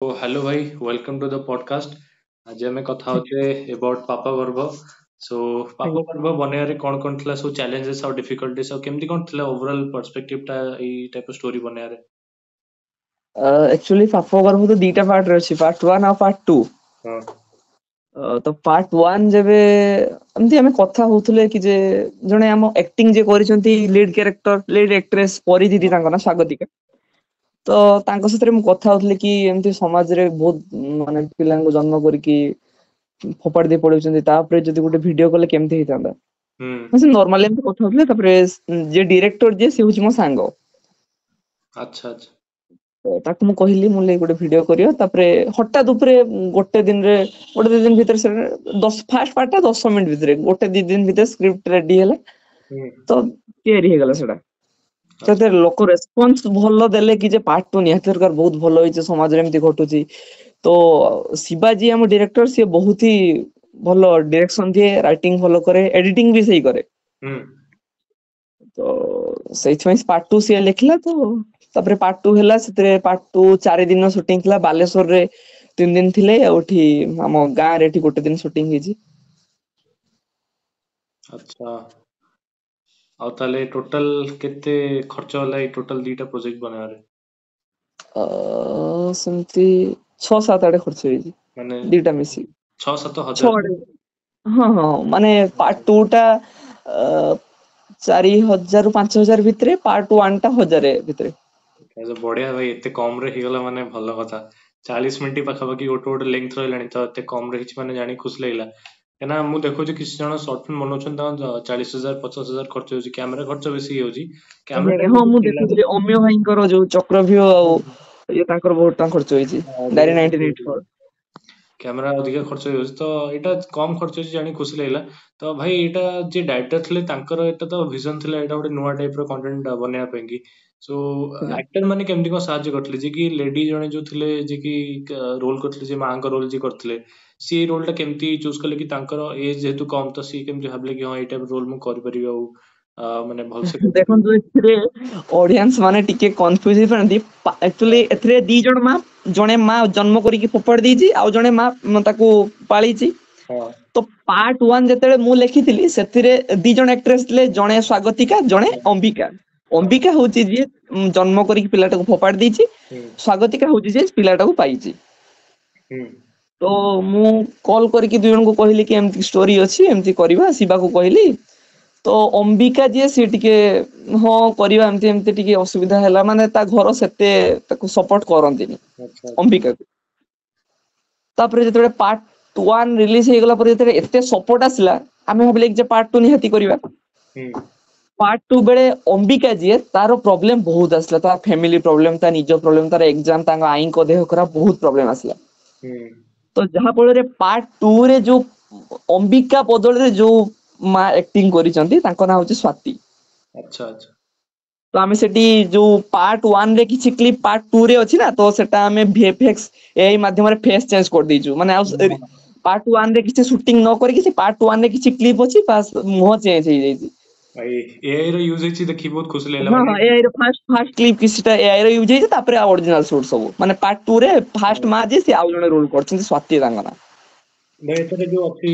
तो हेलो भाई, welcome to the podcast. आज आम कथा होते अबाउट पापा पर्व। सो पापा पर्व बनैयारे कौन कौन थिला सब चैलेंजेस और डिफिकल्टीज और केमती कौन थिला ओवरऑल पर्सपेक्टिव टा ई टाइप ऑफ स्टोरी बनैयारे। एक्चुअली फाफोगर तो दीटा पार्ट रे अछि, पार्ट 1 और पार्ट 2। हाँ। तो पार्ट 1 जेबे एमती हमें कथा होथले कि जे जने हम एक्टिंग जे करिसंती लीड कैरेक्टर लीड एक्ट्रेस परिदीदी तांको ना स्वागतिका। तो तांको सतरे मु कथा होथले कि एमती समाज रे बहुत माने पिलांको जन्म करी कि फोपाड़ दे पड़ुचंती तापरे जदी गोटे वीडियो कले केमती हितांदा। हम्म। मैं नॉर्मली एमती कथा होथले तापरे जे डायरेक्टर जे से होची मो सांगो। अच्छा अच्छा। तो ताकू मु कहली मुले गोटे वीडियो करियो तापरे हठात उपरे गोटे दिन रे गोटे दी दिन भीतर से 10 फास्ट पार्ट 10 मिनिट भीतर गोटे दी दिन भीतर स्क्रिप्ट रेडी हैला। हम्म। तो तैयारी हे गला सेडा अच्छा। सेते लोक रेस्पॉन्स भलो देले कि जे पार्ट 2 निहाती दरकार बहुत भलो होइছে समाज रे एमती घटुची। तो शिवाजी हम डायरेक्टर से बहुत ही भलो डायरेक्शन दिए राइटिंग भलो करे एडिटिंग भी सही करे। हम्म। तो ସେଇଥିପାଇଁ ପାର୍ଟ 2 ସିଏ ଲେଖିଲା ତ ତାପରେ ପାର୍ଟ 2 ହେଲା ସେଥିରେ ପାର୍ଟ 2 4 ଦିନ ସୁଟିଂ ଥିଲା ବାଲେଶ୍ୱରରେ 3 ଦିନ ଥିଲେ ଆଉ ଏଠି ଆମ ଗାଁ ରେ ଏଠି ଗୋଟେ ଦିନ ସୁଟିଂ ହେଇଛି। अच्छा। ଆଉ ତାହେଲେ ଟୋଟାଲ କେତେ ଖର୍ଚ୍ଚ ହେଲା ଏଇ ଟୋଟାଲ ଦିଟା ପ୍ରୋଜେକ୍ଟ ବନେଇବାରେ? ସେମିତି 6-7 ଆଡେ ଖର୍ଚ୍ଚ ହେଇଛି ମାନେ ଦିଟା ମିଶି 6-7 ହଜାର 6 ଆଡେ। ହଁ ହଁ ମାନେ ପାର୍ଟ 2 ଟା 4,000 ରୁ 5,000 ଭିତରେ ପାର୍ଟ 1 ଟା 1,000 ଭିତରେ। ବଢିଆ ଭାଇ, ଏତେ କମ ରେ ହେଇଗଲା ମାନେ ଭଲ କଥା। 40 ମିନିଟ ପାଖାପାଖି ଗୋଟେ ଗୋଟେ ଲେନ୍ଥ ରହିଲାଣି ତ ଏତେ କମ ରେ ହେଇଛି ମାନେ ଜାଣି ଖୁସି ଲାଗିଲା। କାହିଁକିନା ମୁଁ ଦେଖୁଛି କିଛି ଜଣ ସର୍ଟ ଫିଲ୍ମ ବନଉଛନ୍ତି ତାଙ୍କ 40,000 50,000 ଖର୍ଚ୍ଚ ହଉଛି, କ୍ୟାମେରା ଖର୍ଚ୍ଚ ବେଶୀ ହେଇଯାଉଛି। ଆଜ୍ଞା କ୍ୟାମେରା ଆଜ୍ଞା ଟା ହଁ ଯଦି ମୁଁ ଥିଲା ଦେଖୁଥିଲି ଅମିୟ ଭାଇଙ୍କର ଯୋଉ ଚକ୍ରବ୍ୟୁହ ଆଉ ଇଏ ତାଙ୍କର ବହୁତ ଟଙ୍କା ଖର୍ଚ୍ଚ ହେଇଛି ଅଧିକା ଡାଇରେକ୍ଟ ଖର୍ଚ୍ଚ 1984। ହେଇଯାଉଛି, କ୍ୟାମେରା ଅଧିକା ଖର୍ଚ୍ଚ ହେଇଯାଉଛି ତ ଏଇଟା କମ ଖର୍ଚ୍ଚ ହେଇଛି ଜାଣି ଖୁସି ଲାଗିଲା। ତ ଭାଇ ଏଇଟା ଯିଏ ଡାଇରେକ୍ଟର ଥିଲେ ତାଙ୍କର ଏଇଟା ତ ଭିଜନ ଥିଲା ଏଇଟା ଗୋଟେ ନୂଆ ଟାଇପ ର କଣ୍ଟେଣ୍ଟ ବନେଇବା ପାଇଁ କି। ସୋ ଆକ୍ଟର ମାନେ କେମିତି କଣ ସାହାଯ୍ୟ କରିଥିଲେ, ଯେ କି ଲେଡି ଜଣେ ଯୋଉ ଥିଲେ ଯେ କି ରୋଲ କରିଥିଲେ, ଯେ ମାଙ୍କ ରୋଲ ଯିଏ କରିଥିଲେ, ସିଏ ରୋଲ ଟା କେମିତି ଚୁଜ କଲେ କି ତାଙ୍କର ଏଜ ଯେହେତୁ କମ ତ ସିଏ କେମିତି ଭାବିଲେ କି ହଁ ଏଇ ଟାଇପ ରୋଲ ମୁଁ କରିପାରିବି ଆଉ ମାନେ ଭଲସେ କରିପାରିବି। ଦେଖନ୍ତୁ ଏଥିରେ ଅଡିଏନ୍ସ ମାନେ ଟିକେ କନଫ୍ୟୁଜ ହେଇପାରନ୍ତି। ଆକ୍ଚୁଆଲି ଏଥିରେ ଦି ଜଣ ମା, ଜଣେ ମା ଜନ୍ମ କରିକି ଫୋପାଡ଼ି ଦେଇଛି ଆଉ ଜଣେ ମା ତାକୁ ପାଳିଛି। ହଁ। ତ ପାର୍ଟ 1 ଯେତେବେଳେ ମୁଁ ଲେଖିଥିଲି ସେଥିରେ ଦି ଜଣ ଆକ୍ଟ୍ରେସ ଥିଲେ, ଜଣେ ସ୍ୱାଗତିକା ଜଣେ ହଁ। ଅମ୍ବିକା। ହଁ। ଅମ୍ବିକା ହଉଛି ଯିଏ ଜନ୍ମ କରିକି ପିଲାଟାକୁ ଫୋପାଡ଼ି ଦେଇଛି, ହୁଁ। ସ୍ୱାଗତିକା ହଉଛି ଯିଏ ପିଲାଟାକୁ ପାଇଛି। ହୁଁ। ତ ମୁଁ କଲ୍ କରିକି ଦି ଜଣଙ୍କୁ କହିଲି କି ଏମିତି ଷ୍ଟୋରି ଅଛି ଏମିତି କରିବା, ଶିବାକୁ କହିଲି। ତ ଅମ୍ବିକା ଯିଏ ସିଏ ଟିକେ ହଁ କରିବା ଏମିତି ଏମିତି ଟିକେ ଅସୁବିଧା ହେଲା, ମାନେ ତା ଘର ସେତେ ତାକୁ ସପୋର୍ଟ କରନ୍ତିନି ଆଚ୍ଛା ଆଚ୍ଛା। ଅମ୍ବିକାକୁ। ତାପରେ ଯେତେବେଳେ ପାର୍ଟ 1 ରିଲିଜ ହେଇଗଲା ପରେ ଯେତେବେଳେ ଏତେ ସପୋର୍ଟ ଆସିଲା, ଆମେ ଭାବିଲେ କି ଯେ ପାର୍ଟ 2 ନିହାତି କରିବା। ହୁଁ। ପାର୍ଟ 2 ବେଳେ ଅମ୍ବିକା ଯିଏ ତାର ପ୍ରୋବ୍ଲେମ ବହୁତ ଆସିଲା, ତାର ଫ୍ୟାମିଲି ପ୍ରୋବ୍ଲେମ, ତା ନିଜ ପ୍ରୋବ୍ଲେମ, ତାର ଏକ୍ଜାମ, ତାଙ୍କ ଆଈଙ୍କ ଦେହ ଖରାପ, ବହୁତ ପ୍ରୋବ୍ଲେମ ଆସିଲା। ହୁଁ। ତ ଯାହା ଫଳରେ ପାର୍ଟ 2 ରେ ଯୋଉ ଅମ୍ବିକା ବଦଳରେ ଯୋଉ ମା ଆକ୍ଟିଂ କରିଛନ୍ତି ତାଙ୍କ ନାଁ ହଉଛି ସ୍ଵାତି। ଆଚ୍ଛା ଆଚ୍ଛା। ତ ଆମେ ସେଠି ଯୋଉ ପାର୍ଟ 1 ରେ କିଛି କ୍ଲିପ ପାର୍ଟ 2 ରେ ଅଛି ନା, ତ ସେଟା ଆମେ ଭିଏଫଏକ୍ସ ଏଆଇ ମାଧ୍ୟମରେ ଫେସ ଚେଞ୍ଜ କରିଦେଇଛୁ। ମାନେ ଆଉ ପାର୍ଟ 1 ରେ କିଛି ସୁଟିଂ ନ କରିକି ସେ ପାର୍ଟ 1 ରେ କିଛି କ୍ଲିପ ଅଛି ବାସ୍ ମୁହଁ ଚେଞ୍ଜ ହେଇଯାଇଛି। ଭାଇ ଏଆଇ ର ୟୁଜ ହେଇଛି ଦେଖି ବହୁତ ଖୁସି ଲାଗିଲା ହଁ ମାନେ। ହଁ ଏଆଇ ର ଫାଷ୍ଟ କ୍ଲିପ କିଛିଟା ଏଆଇ ର ୟୁଜ ହେଇଛି, ତାପରେ ଆଉ ଅରିଜିନାଲ ସୁଟ ସବୁ ମାନେ ପାର୍ଟ 2 ରେ ଫାଷ୍ଟ ମା ଯିଏ ସେ ଆଉ ଜଣେ ରୋଲ କରୁଛନ୍ତି, ସ୍ୱାତି ତାଙ୍କ ନାଁ। ଭାଇ ଏଥିରେ ଯୋଉ ଅଛି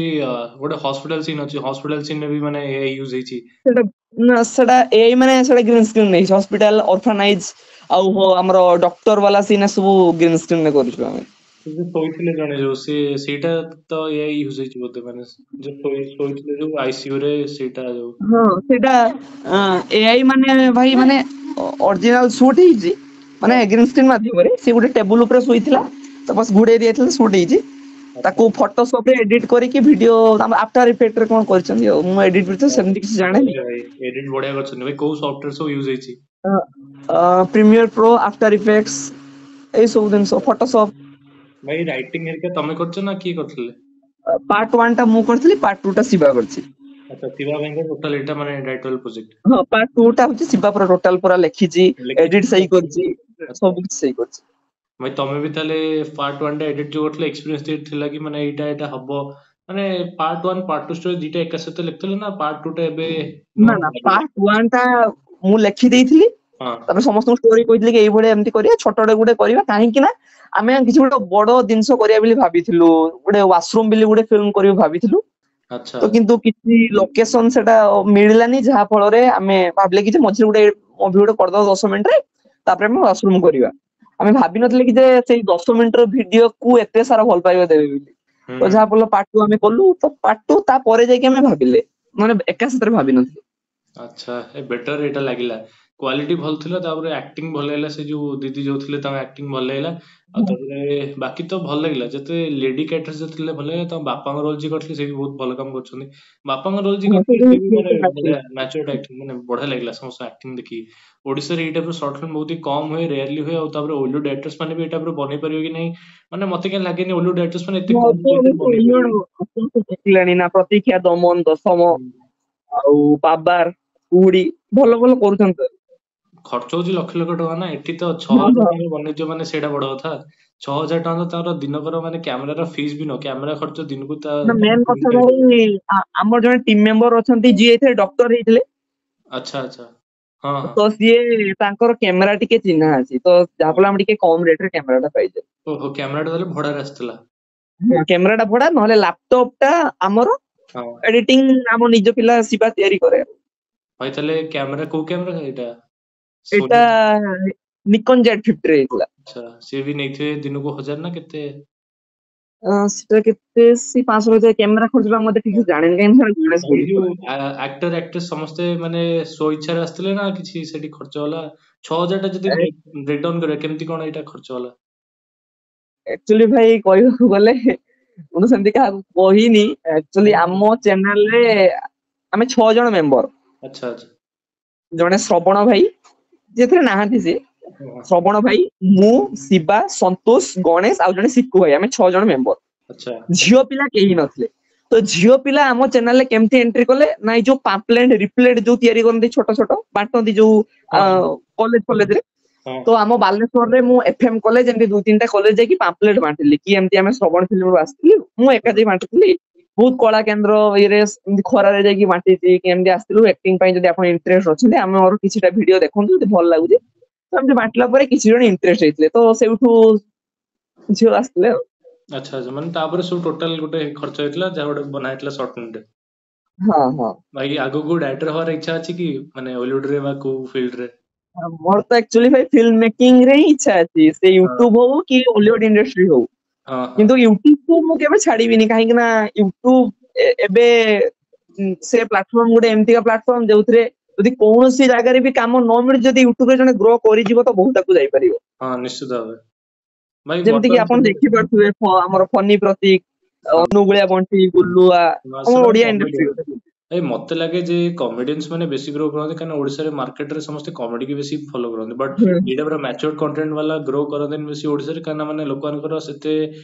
ଗୋଟେ ହସ୍ପିଟାଲ ସିନ୍ ଅଛି, ହସ୍ପିଟାଲ ସିନ୍ ରେ ବି ମାନେ ଏଆଇ ୟୁଜ ହେଇଛି। ସେଟା ନା ସେଟା ଏଆଇ ମାନେ ସେଟା ଗ୍ରୀନ ସ୍କ୍ରିନ୍ ହେଇଛି। ହସ୍ପିଟାଲ, ଅର୍ଫାନାଇଜ ଆଉ ଆମର ଡକ୍ଟର ବାଲା ସିନ୍ ସବୁ ଗ୍ରୀନ ସ୍କ୍ରିନ୍ ରେ କରିଛୁ ଆମେ। ସେ ଯୋଉ ଶୋଇଥିଲେ ଜଣେ ଯୋଉ ସେ ସେଇଟା ତ ଏଆଇ ୟୁଜ ହେଇଛି ବୋଧେ, ମାନେ ଯୋଉ ଶୋଇଥିଲେ ଯୋଉ ଆଇସିୟୁ ରେ ସେଇଟା ଯୋଉ। ହଁ ସେଇଟା ଏଆଇ ମାନେ ଭାଇ ମାନେ ଅରିଜିନାଲ ସୁଟ ହେଇଛି, ମାନେ ହଁ। ଗ୍ରୀନ ସ୍କ୍ରିନ୍ ମାଧ୍ୟମରେ ସେ ଗୋଟେ ଟେବୁଲ ଉପରେ ଶୋଇଥିଲା ତ ବାସ୍ ଘୋଡେଇ ଦିଆଯାଇଥିଲା ସୁଟ ହେଇଛି। ଆଚ୍ଛା। ତାକୁ ଫଟୋସପ ରେ ଏଡିଟ କରିକି ଭିଡିଓ ଆଫ୍ଟର ଇଫେକ୍ଟ ରେ କଣ କରିଛନ୍ତି ଆଉ, ମୁଁ ଏଡିଟ ତ ସେମିତି କିଛି ଜାଣିନି। ବଢିଆ ଭାଇ, ଏଡିଟ ବଢିଆ କରିଛନ୍ତି ଭାଇ। କୋଉ ସଫ୍ଟୱେର ସବୁ ୟୁଜ ହେଇଛି? ପ୍ରିମିୟର ପ୍ରୋ, ଆଫ୍ଟର ଇଫେକ୍ଟସ ଏଇ ସବୁ ଜିନିଷ, ଫଟୋସପ। ଭାଇ ରାଇଟିଂ ହେରିକା ତମେ କରିଛ ନା କିଏ କରିଥିଲେ? ପାର୍ଟ 1 ଟା ମୁଁ କରିଥିଲି, ପାର୍ଟ 2 ଟା ଶିବା କରିଛି। ଆଚ୍ଛା, ଶିବା ଭାଇଙ୍କ ଟୋଟାଲ ଏଇଟା ମାନେ ଡାଇରେକ୍ଟୋରିଆଲ ପ୍ରୋଜେକ୍ଟ। ହଁ ପାର୍ଟ 2 ଟା ହଉଛି ଶିବା ପୁରା ଟୋଟାଲ ପୁରା ଲେଖିଛି, ଏଡିଟ ଲେଖିଛନ୍ତି ସେଇ କରିଥିଲେ। କରିଛି, ଆଚ୍ଛା। ସବୁ କିଛି ସେଇ କରିଛି। ଭାଇ ତମେ ବି ତାହେଲେ ପାର୍ଟ 1 ଟା ଏଡିଟ ଯୋଉ କରିଥିଲେ ଏକ୍ସପିରିଏନ୍ସ ଥିଲା କି ମାନେ ଏଇଟା ଏଇଟା ହବ, ମାନେ ପାର୍ଟ 1 ପାର୍ଟ 2 ଷ୍ଟୋରୀ ଦିଟା ଏକା ସହିତ ଲେଖିଥିଲେ ନା ପାର୍ଟ 2 ଟା ଏବେ ନା ନୂଆ ନା ଭାବିଲେ? ପାର୍ଟ 1 ଟା ମୁଁ ଲେଖି ଦେଇଥିଲି, ହଁ ତାପରେ ସମସ୍ତଙ୍କୁ ଷ୍ଟୋରି କହିଥିଲି କି ଏଇଭଳିଆ ଏମିତି କରିବା, ଛୋଟଟେ ଗୋଟେ କରିବା, କାହିଁକି ନା ଆମେ କିଛି ଗୋଟେ ବଡ ଜିନିଷ କରିବା ବୋଲି ଭାବିଥିଲୁ, ଗୋଟେ ୱାସରୁମ ବୋଲି ଗୋଟେ ଫିଲ୍ମ କରିବୁ ଭାବିଥିଲୁ। ଆଚ୍ଛା ତ କିନ୍ତୁ କିଛି ଲୋକେସନ ସେଟା ମିଳିଲାନି, ଯାହା ଫଳରେ ଆମେ ଭାବିଲେ କି ଯେ ମଝିରେ ଗୋଟେ ମୁଭି ଗୋଟେ କରିଦବା 10 ମିନିଟରେ, ତାପରେ ଆମେ ୱାସରୁମ କରିବା। ଆମେ ଭାବିନଥିଲେ କି ଯେ ସେଇ 10 ମିନିଟର ଭିଡିଓ କୁ ଏତେ ସାରା ଭଲ ପାଇବା ଦେବେ ବୋଲି। ତ ହୁଁ ଯାହା ଫଳରେ ପାର୍ଟ 2 ଆମେ କଲୁ, ତ ପାର୍ଟ 2 ତାପରେ ଯାଇକି ଆମେ ଭାବିଲେ, ମାନେ ଏକା ସାଥିରେ ଭାବିନଥିଲୁ। ଆଚ୍ଛା ବେଟର ଏଇଟା ଲାଗିଲା, କ୍ୱାଲିଟି ଭଲ ଥିଲା, ତାପରେ ଆକ୍ଟିଂ ଭଲ ଲାଗିଲା, ସେ ଯୋଉ ଦିଦି ଯୋଉ ଥିଲେ ତାଙ୍କ ଆକ୍ଟିଂ ଭଲ ଲାଗିଲା। ଆଉ ତାପରେ ବାକି ତ ଭଲ ଲାଗିଲା, ଯେତେ ଲେଡି କ୍ୟାରେକ୍ଟର ଯେ ଥିଲେ ଭଲ ଲାଗିଲା। ତାଙ୍କ ବାପାଙ୍କ ରୋଲ ଯିଏ କରିଥିଲେ ସେ ବି ବହୁତ ଭଲ କାମ କରୁଛନ୍ତି। ବାପାଙ୍କ ରୋଲ ଯିଏ ହଁ, କରିଥିଲେ ସେଇଟା ସେ ବି ବି ମାନେ ଠିକ ଅଛି। ବଢିଆ ମ୍ୟାଚୁରେଟ ଆକ୍ଟିଂ, ମାନେ ବଢିଆ ଲାଗିଲା ସମସ୍ତ ଆକ୍ଟିଂ ଦେଖିକି। ଓଡିଶାରେ ଏଇ ଟାଇପର ସର୍ଟ ଫିଲ୍ମ ବହୁତ ହି କମ ହୁଏ, ରେୟାରଲି ହୁଏ। ଆଉ ତାପରେ ଓଲିଉଡ ଆକ୍ଟର୍ସ ମାନେ ବି ଏଇ ଟାଇପର ବନେଇ ପାରିବେ କି ନାହିଁ, ମାନେ ମତେ କାହିଁ ଲାଗେନି ଓଲିଉଡ ଆକ୍ଟର୍ସ ମାନେ ଏତେ ମୁଁ କମ ଅଳ୍ପ ପଇସାରେ ବହୁତ ବନେଇ ପାରିବେ। ଦେଖିଲାଣି ନା, ପ୍ରତୀକ୍ଷା, ଦମନ, ଦଶମ, ହୁଁ। ଆଉ ବାବାର, କୁହୁଡି, ଭଲ ଭଲ କରୁଛନ୍ତି ତ। ଖର୍ଚ୍ଚ ହଉଛି ଲକ୍ଷ ଲକ୍ଷ ଟଙ୍କା ନା, ଏଠି ତ 6,000 ହଁ, ଟଙ୍କା ବନେଇଛ ମାନେ ସେଇଟା ବଡ କଥା। 6,000 ଟଙ୍କା ତ ତାର ଦିନକର ମାନେ କ୍ୟାମେରାର ଫିସ୍ ବି ନୁହଁ, କ୍ୟାମେରା ଖର୍ଚ୍ଚ ଦିନକୁ ନା ତମେ ମେନ୍ କଥା 3 4 ଭାଇ, ଆମର ଜଣେ ଟିମ ମେମ୍ବର ଅଛନ୍ତି ଯିଏ ଏଥିରେ ଡକ୍ଟର ହେଇଥିଲେ। ଆଚ୍ଛା ଆଚ୍ଛା। ହଁ ହଁ। ତ ସିଏ ତାଙ୍କର କ୍ୟାମେରା ଟିକେ ଚିହ୍ନା ଅଛି, ତ ହଁ ଯାହାଫଳରେ ହଁ। ଆମେ ଟିକେ କମ ରେଟ ରେ କ୍ୟାମେରା ଟା ପାଇଯାଉ। ଓହୋ, କ୍ୟାମେରାଟା ତାହେଲେ ଭଡାରେ ଆସିଥିଲା। କ୍ୟାମେରା ଟା ଭଡା, ନହେଲେ ଲାପଟପ ଟା ଆମର, ହଁ ଏଡିଟିଂ ଆମ ନିଜ ପିଲା ଶିବା ତିଆରି କରେ। ଭାଇ, ତାହେଲେ କ୍ୟାମେରା କୋଉ କ୍ୟାମେରା ଏଇଟା? ଏଇଟା ସୋନି? ନିକନ Z50 ରେ ହେଇଥିଲା। ଆଚ୍ଛା, ସିଏ ବି ନେଇଥିବେ ଦିନକୁ 1,000 ନା କେତେ? ସେଟା କେତେ, ସେ 500 କ୍ୟାମେରା ଖର୍ଚ୍ଚ ମତେ ଠିକ ସେ ଜାଣିନି, କାହିଁକି ନା ଗଣେଶ ଭାଇ, କରୁଥିଲା। ଯୋଉ ଆକ୍ଟର ଆକ୍ଟ୍ରେସ ସମସ୍ତେ ମାନେ ସ୍ୱ ଇଚ୍ଛାରେ ଆସିଥିଲେ ନା କିଛି ସେଠି ଖର୍ଚ୍ଚ ହେଲା? 6,000 ଟା ଯଦି ବ୍ରେକ୍ ଡାଉନ କରିବା, କେମିତି କଣ ଏଇଟା ଖର୍ଚ୍ଚ ହେଲା? ଆକ୍ଚୁଆଲି ଭାଇ କହିବାକୁ ଗଲେ, ମୁଁ ସେମିତି କାହାକୁ କହିନି। ଆକ୍ଚୁଆଲି ଆଚ୍ଛା ଆମ ଚ୍ୟାନେଲରେ ଆମେ 6 ଜଣ ମେମ୍ବର। ଆଚ୍ଛା। ଜଣେ ଶ୍ରବଣ ଭାଇ, ଯେଥିରେ ନାହାନ୍ତି ସେ, ହଁ, ଶ୍ରବଣ ଭାଇ, ମୁଁ, ଶିବା, ସନ୍ତୋଷ, ଗଣେଶ, ଆଉ ଜଣେ ଶିକୁ ଭାଇ, ଆମେ 6 ଜଣ ମେମ୍ବର। ଆଚ୍ଛା ଝିଅ ପିଲା କେହି ନଥିଲେ। ତ ଝିଅ ପିଲା ଆମ ଚ୍ୟାନେଲରେ କେମିତି ଏଣ୍ଟ୍ରି କଲେ ନା, ଏଇ ଯୋଉ ପାମ୍ପଲେଟ ରିପ୍ଲେଟ ଯୋଉ ତିଆରି କରନ୍ତି, ଛୋଟ ଛୋଟ ବାଣ୍ଟନ୍ତି ଯୋଉ ହଁ କଲେଜ ଫଲେଜରେ। ହଁ ତ ଆମ ବାଲେଶ୍ୱରରେ ମୁଁ FM କଲେଜ, ଏମିତି 2-3ଟା କଲେଜ ଯାଇକି ପାମ୍ପଲେଟ ବାଣ୍ଟିଲି, କି ଏମିତି ଆମେ ଶ୍ରବଣ ଫିଲ୍ମରୁ ଆସିଥିଲୁ। ମୁଁ ଏକା ହଁ। ଯାଇ ବାଣ୍ଟିଥିଲି। ବହୁତ କଳା କେନ୍ଦ୍ର ଇଏରେ ଏମିତି ଖରାରେ ଯାଇକି ବାଣ୍ଟିଛି, କି ଏମିତି ଆସିଥିଲୁ ଆକ୍ଟିଂ ପାଇଁ, ଯଦି ଆପଣ ଇଣ୍ଟରେଷ୍ଟ ଅଛନ୍ତି ଆମର କିଛିଟା ଭିଡିଓ ଦେଖନ୍ତୁ, ଯଦି ଭଲ ଲାଗୁଛି। ତ ଏମିତି ବାଣ୍ଟିଲା ପରେ କିଛି ଜଣ ଇଣ୍ଟରେଷ୍ଟ ହେଇଥିଲେ, ତ ସେଇଠୁ ଝିଅ ଆସିଥିଲେ ଆଉ। ଆଚ୍ଛା ଆଚ୍ଛା, ମାନେ ତାପରେ ସବୁ ଟୋଟାଲ ଗୋଟେ ଖର୍ଚ୍ଚ ହେଇଥିଲା, ଯାହା ଗୋଟେ ବନା ହେଇଥିଲା ସର୍ଟ ଫିଲ୍ମଟେ। ହଁ ହଁ। ଭାଇ, ଆଗକୁ ଡାଇରେକ୍ଟର ହବାର ଇଚ୍ଛା ଅଛି କି, ମାନେ ଓଲିଉଡରେ ବା କୋଉ ଫିଲ୍ଡରେ? ମୋର ତ ଆକ୍ଚୁଆଲି ଭାଇ ଫିଲ୍ମ ମେକିଂ ରେ ହିଁ ଇଚ୍ଛା ଅଛି, ସେ ହଁ ୟୁଟ୍ୟୁବ ହଉ କି ଓଲିଉଡ ଇଣ୍ଡଷ୍ଟ୍ରି ହଉ। ହଁ ହଁ। କିନ୍ତୁ ୟୁଟ୍ୟୁବ କୁ ମୁଁ କେବେ ଛାଡିବିନି, କାହିଁକି ନା ୟୁଟ୍ୟୁବ ଏବେ ସେ ପ୍ଲାଟଫର୍ମ ଗୋଟେ ଏମିତିକା ପ୍ଲାଟଫର୍ମ ଯୋଉଥିରେ ଯଦି କୌଣସି ଜାଗାରେ ବି କାମ ନ ମିଳୁଛି, ଯଦି ୟୁଟ୍ୟୁବରେ ଜଣେ ଗ୍ରୋ କରିଯିବ ତ ବହୁତ ଆଗକୁ ଯାଇପାରିବ। ହଁ, ନିଶ୍ଚିତ ଭାବେ। ଭାଇ, ଯେମିତି କିି ବର୍ତ୍ତମାନ ଆପଣ ସମୟରେ ଦେଖିପାରୁଥିବେ, ଆମର ଫନି ପ୍ରତୀକ, ହଁ ଅନୁଗୁଳିଆ ବଣ୍ଟି, ଗୁଲୁଆ, ଆମ ସେମାନେ ଓଡିଆ ଇଣ୍ଡଷ୍ଟ୍ରି କମେଡିଆନ। କଥା। ଭାଇ, ମତେ ଲାଗେ ଯେ କମେଡିଆନ୍ସ ମାନେ ବେଶୀ ଗ୍ରୋ କରନ୍ତି, କାରଣ ଓଡିଶାରେ ମାର୍କେଟରେ ସମସ୍ତେ କମେଡି କି ବେଶୀ ଫଲୋ କରନ୍ତି। ବଟ୍ ହୁଁ ଏଇଟା ପୁରା ମ୍ୟାଚୁଅର୍ଡ କଣ୍ଟେଣ୍ଟ ବାଲା ଗ୍ରୋ କରନ୍ତିନି ବେଶୀ ଓଡିଶାରେ, କାରଣ ମାନେ ଲୋକମାନଙ୍କର ସେତେ